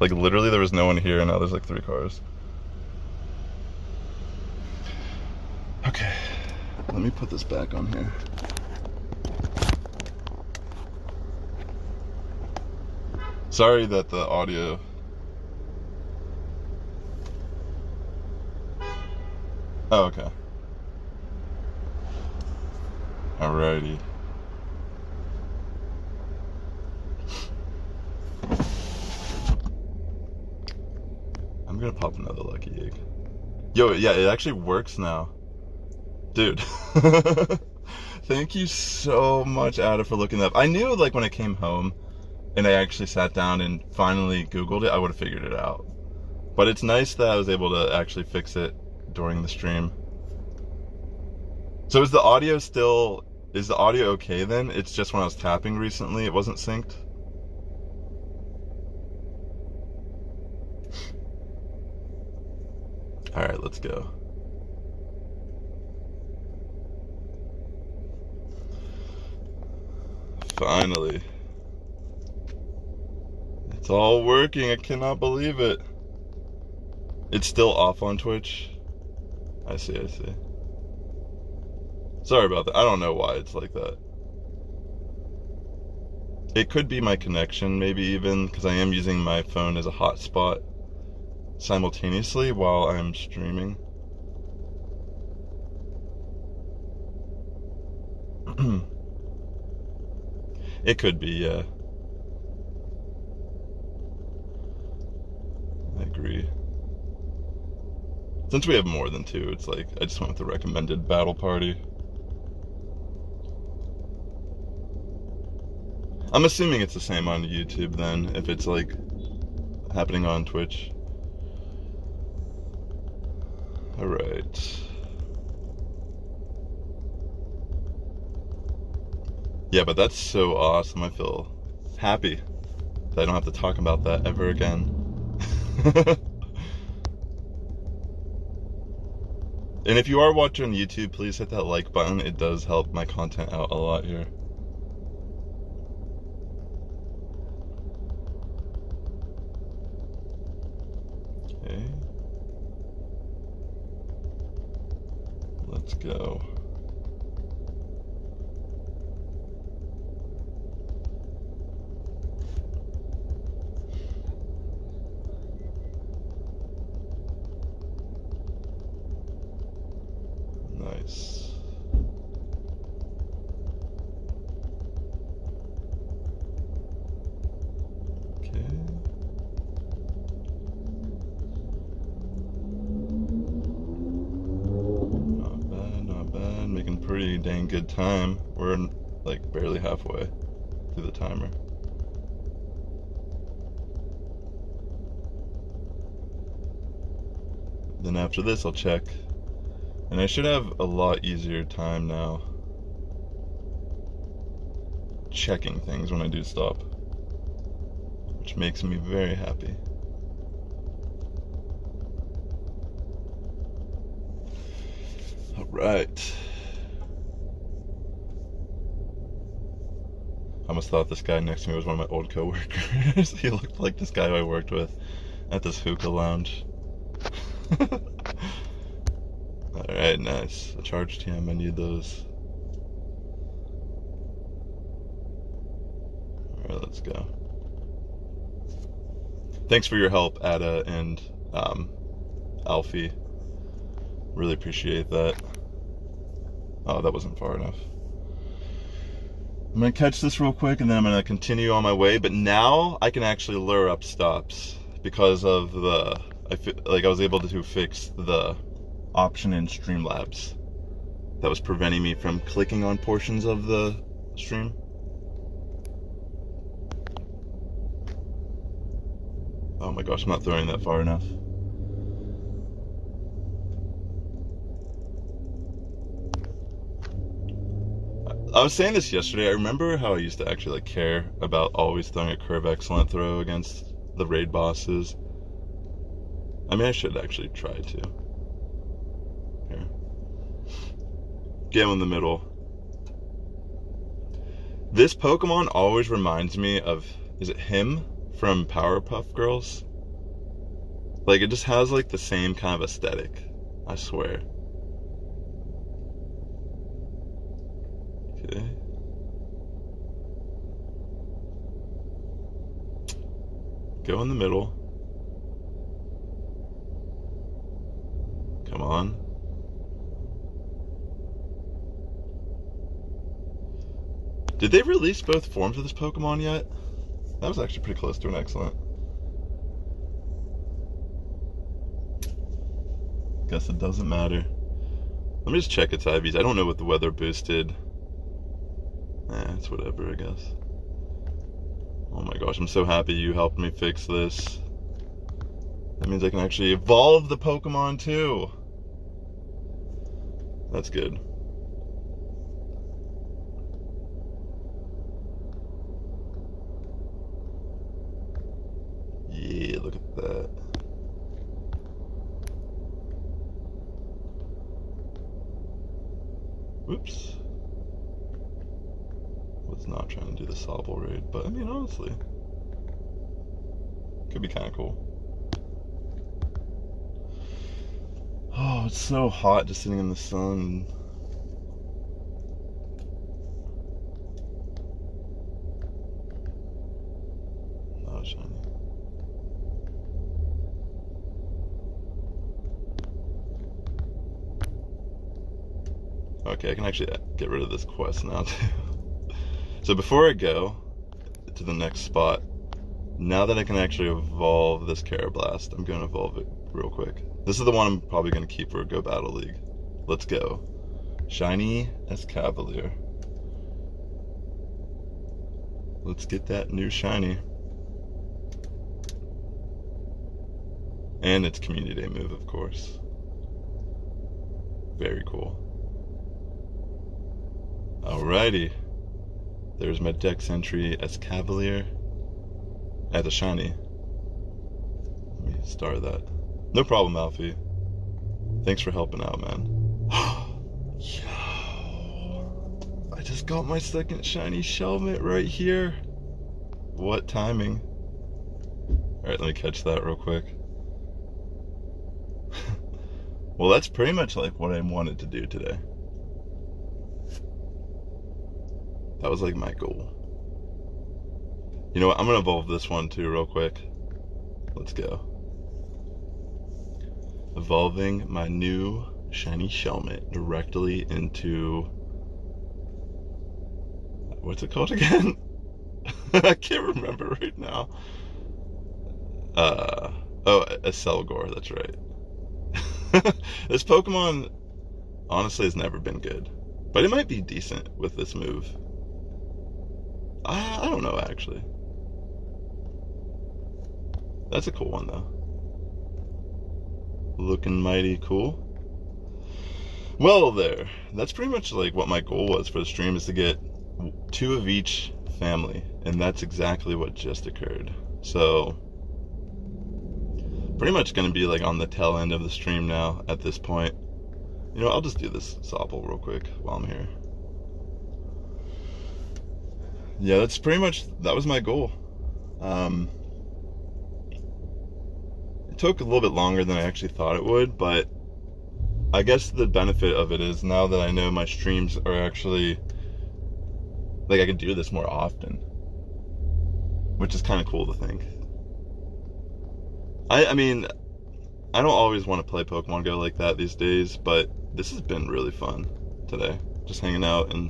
Like, literally there was no one here and now there's like 3 cars. Okay, let me put this back on here. Sorry that the audio... Oh, okay. Alrighty. I'm gonna pop another lucky egg. Yo, yeah, it actually works now. Dude. Thank you so much, Ada, for looking that up. I knew, like, when I came home and I actually sat down and finally Googled it, I would have figured it out. But it's nice that I was able to actually fix it during the stream. So is the audio okay then? It's just when I was tapping recently, it wasn't synced? Alright, let's go. Finally. It's all working, I cannot believe it. It's still off on Twitch? I see. Sorry about that. I don't know why it's like that. It could be my connection, maybe even, because I am using my phone as a hotspot simultaneously while I'm streaming. It could be, yeah. I agree. Since we have more than 2, it's like, I just went with the recommended battle party. I'm assuming it's the same on YouTube then, if it's like happening on Twitch. Alright. Yeah, but that's so awesome. I feel happy that I don't have to talk about that ever again. And if you are watching on YouTube, please hit that like button. It does help my content out a lot here. Okay. Let's go. Nice. Okay. Not bad. Making pretty dang good time. We're like barely halfway through the timer. Then after this I'll check. And I should have a lot easier time now. checking things when I do stop, which makes me very happy. All right. I almost thought this guy next to me was one of my old coworkers. He looked like this guy who I worked with at this hookah lounge. Alright, nice. A charge TM, I need those. Alright, let's go. Thanks for your help, Ada and Alfie. Really appreciate that. Oh, that wasn't far enough. I'm gonna catch this real quick and then I'm gonna continue on my way, but now I can actually lure up stops because of I was able to fix the option in Streamlabs that was preventing me from clicking on portions of the stream. Oh my gosh, I'm not throwing that far enough. I was saying this yesterday. I remember how I used to actually like care about always throwing a curve excellent throw against the raid bosses. I mean, I should actually try to. Here. Get in the middle. This Pokemon always reminds me of, is it him from Powerpuff Girls? Like, it just has like the same kind of aesthetic, I swear. Okay. Go in the middle. Come on. Did they release both forms of this Pokemon yet? That was actually pretty close to an excellent. Guess it doesn't matter. Let me just check its IVs. I don't know what the weather boosted. It's whatever, I guess. Oh my gosh, I'm so happy you helped me fix this. That means I can actually evolve the Pokemon too. That's good. Yeah, look at that. Whoops. Was not trying to do the Sobble raid, but I mean, honestly, could be kind of cool. Oh, it's so hot just sitting in the sun. Oh, shiny. Okay, I can actually get rid of this quest now too. So before I go to the next spot, now that I can actually evolve this Karrablast, I'm going to evolve it real quick. This is the one I'm probably going to keep for Go Battle League. Let's go. Shiny Escavalier. Let's get that new shiny. And it's Community Day move, of course. Very cool. Alrighty. There's my Dex entry as Cavalier. As a shiny. Let me star that. No problem, Alfie. Thanks for helping out, man. Yo, I just got my second shiny Shelmet right here. What timing. Alright, let me catch that real quick. Well, that's pretty much like what I wanted to do today. That was like my goal. You know what? I'm gonna evolve this one too real quick. Let's go. Evolving my new shiny Shelmet directly into... What's it called again? I can't remember right now. Oh, a Selgor, that's right. This Pokemon honestly has never been good. But it might be decent with this move. I don't know, actually. That's a cool one, though. Looking mighty cool. Well, there. That's pretty much like what my goal was for the stream, is to get 2 of each family, and that's exactly what just occurred. So pretty much going to be like on the tail end of the stream now at this point. You know, I'll just do this Sopple real quick while I'm here. Yeah, that's pretty much, that was my goal. It took a little bit longer than I actually thought it would, but I guess the benefit of it is now that I know my streams are actually, like, I can do this more often, which is kind of cool to think. I mean, I don't always want to play Pokemon Go like that these days, but this has been really fun today. Just hanging out and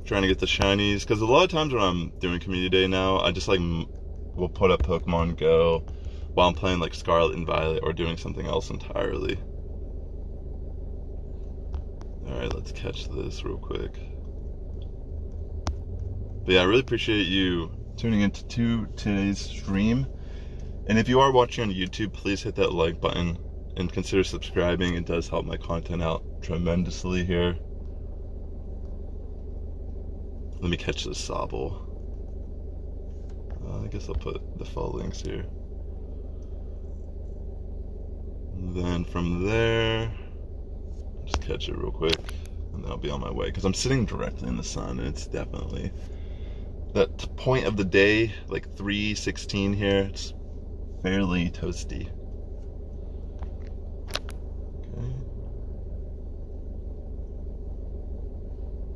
trying to get the shinies, because a lot of times when I'm doing community day now, I just like will put up Pokemon Go while I'm playing like Scarlet and Violet or doing something else entirely. Alright, let's catch this real quick. But yeah, I really appreciate you tuning into today's stream. And if you are watching on YouTube, please hit that like button and consider subscribing. It does help my content out tremendously here. Let me catch this Sobble. I guess I'll put the full links here. And then from there, just catch it real quick, and then I'll be on my way. Because I'm sitting directly in the sun, and it's definitely that point of the day, like 3:16 here. It's fairly toasty. Okay.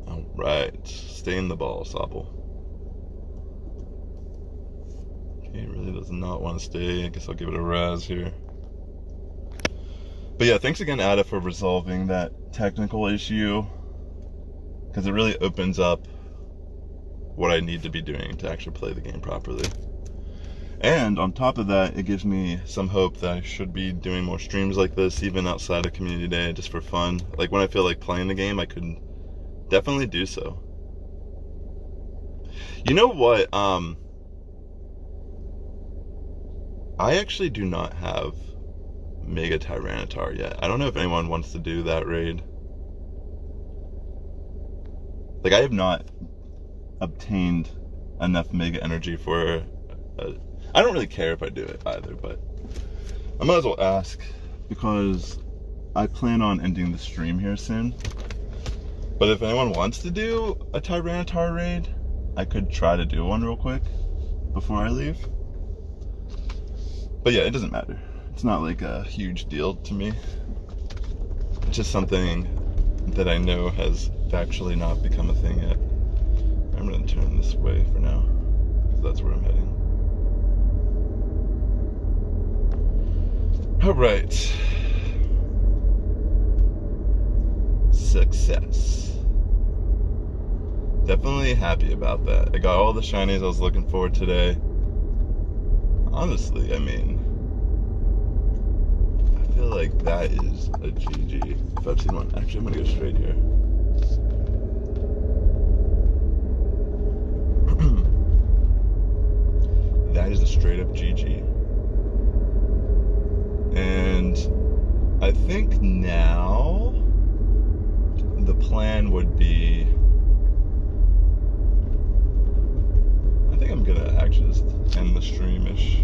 Alright, stay in the ball, Sobble. Okay, really does not want to stay. I guess I'll give it a razz here. But yeah, thanks again, Ada, for resolving that technical issue, because it really opens up what I need to be doing to actually play the game properly. And on top of that, it gives me some hope that I should be doing more streams like this, even outside of community day, just for fun. Like when I feel like playing the game, I could definitely do so. You know what? I actually do not have Mega Tyranitar yet. I don't know if anyone wants to do that raid. Like, I have not obtained enough Mega Energy for I don't really care if I do it either, but I might as well ask, because I plan on ending the stream here soon. But if anyone wants to do a Tyranitar raid, I could try to do one real quick before I leave. But yeah, it doesn't matter. It's not like a huge deal to me. It's just something that I know has factually not become a thing yet. I'm gonna turn this way for now, because that's where I'm heading. Alright. Success. Definitely happy about that. I got all the shinies I was looking for today. Honestly, I mean, I feel like that is a GG. If I've seen one. Actually, I'm gonna go straight here. That is a straight up GG. And I think now the plan would be, I think I'm gonna actually just end the stream-ish,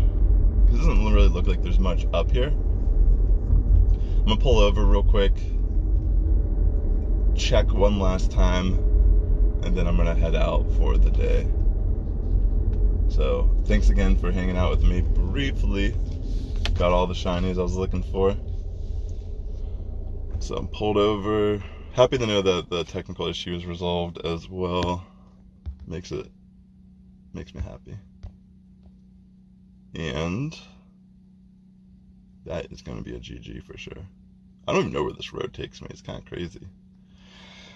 because it doesn't really look like there's much up here. I'm gonna pull over real quick, check one last time, and then I'm gonna head out for the day. So thanks again for hanging out with me briefly. Got all the shinies I was looking for. So I'm pulled over. Happy to know that the technical issue is resolved as well. Makes me happy. And that is going to be a GG for sure. I don't even know where this road takes me. It's kind of crazy.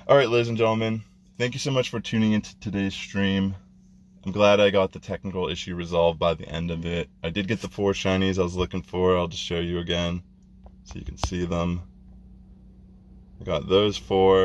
Alright, ladies and gentlemen, thank you so much for tuning into today's stream. I'm glad I got the technical issue resolved by the end of it. I did get the 4 shinies I was looking for. I'll just show you again so you can see them. I got those 4.